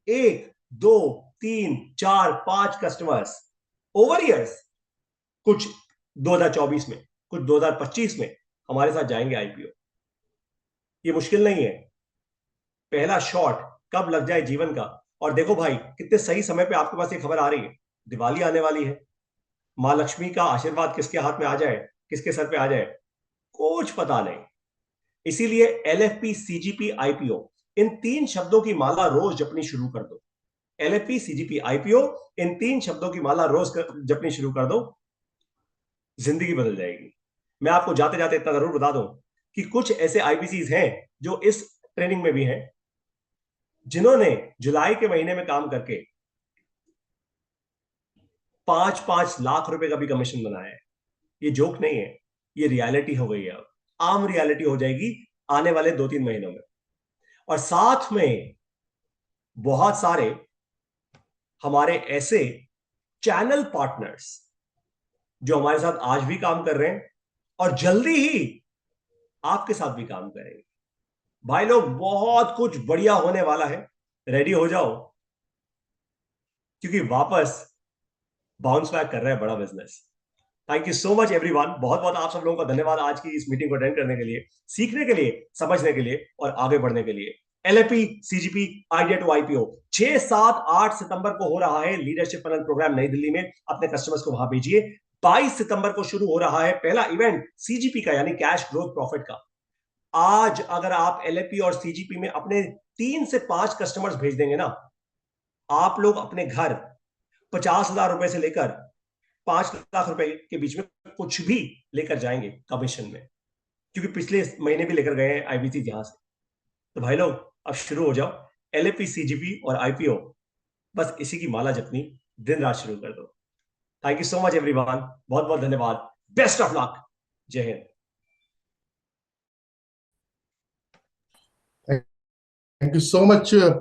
1, 2, 3, 4, 5 कस्टमर्स ओवर ईयर्स, कुछ 2024 में, कुछ 2025 में हमारे साथ जाएंगे आईपीओ। ये मुश्किल नहीं है। पहला शॉट कब लग जाए जीवन का। और देखो भाई, कितने सही समय पे आपके पास ये खबर आ रही है, दिवाली आने वाली है, मां लक्ष्मी का आशीर्वाद किसके हाथ में आ जाए, किसके सर पे आ जाए, कुछ पता नहीं। इसीलिए एलएफपी, सीजीपी, आईपीओ, इन 3 शब्दों की माला रोज जपनी शुरू कर दो। एलएफपी, सीजीपी, आईपीओ, इन 3 शब्दों की माला रोज जपनी शुरू कर दो, जिंदगी बदल जाएगी। मैं आपको जाते जाते इतना जरूर बता दूं कि कुछ ऐसे आईबीसीज हैं जो इस ट्रेनिंग में भी हैं, जिन्होंने जुलाई के महीने में काम करके 5-5 लाख रुपए का भी कमीशन बनाया है। ये जोक नहीं है, ये रियलिटी हो गई है, अब आम रियलिटी हो जाएगी आने वाले 2-3 महीनों में। और साथ में बहुत सारे हमारे ऐसे चैनल पार्टनर्स जो हमारे साथ आज भी काम कर रहे हैं और जल्दी ही आपके साथ भी काम करेंगे। भाई लोग, बहुत कुछ बढ़िया होने वाला है, रेडी हो जाओ, क्योंकि वापस बाउंस बैक कर रहा है बड़ा business. Thank you so much everyone, बहुत बहुत आप सब लोगों का धन्यवाद आज की इस मीटिंग को अटेंड करने के लिए, सीखने के लिए, समझने के लिए और आगे बढ़ने के लिए। LAP, CGP, idea to IPO, 6, 7, 8 सितंबर को हो रहा है लीडरशिप फनल प्रोग्राम नई दिल्ली में। अपने कस्टमर्स को वहां भेजिए। 22 सितंबर को शुरू हो रहा है पहला इवेंट सीजीपी का, यानी कैश ग्रोथ प्रॉफिट का। आज अगर आप एलएपी और सीजीपी में अपने 3 से 5 कस्टमर्स भेज देंगे ना, आप लोग अपने घर 50,000 रुपए से लेकर 5 लाख रुपए के बीच में कुछ भी लेकर जाएंगे कमीशन में, क्योंकि पिछले महीने भी लेकर गए हैं आईबीसी यहां से। तो भाई लोग, अब शुरू हो जाओ, एलएपी, सीजीपी और आईपीओ, बस इसी की माला जपनी दिन रात शुरू कर दो। Thank you so much everyone, बहुत बहुत धन्यवाद, बेस्ट ऑफ लक, जय Hind. Thank you so much.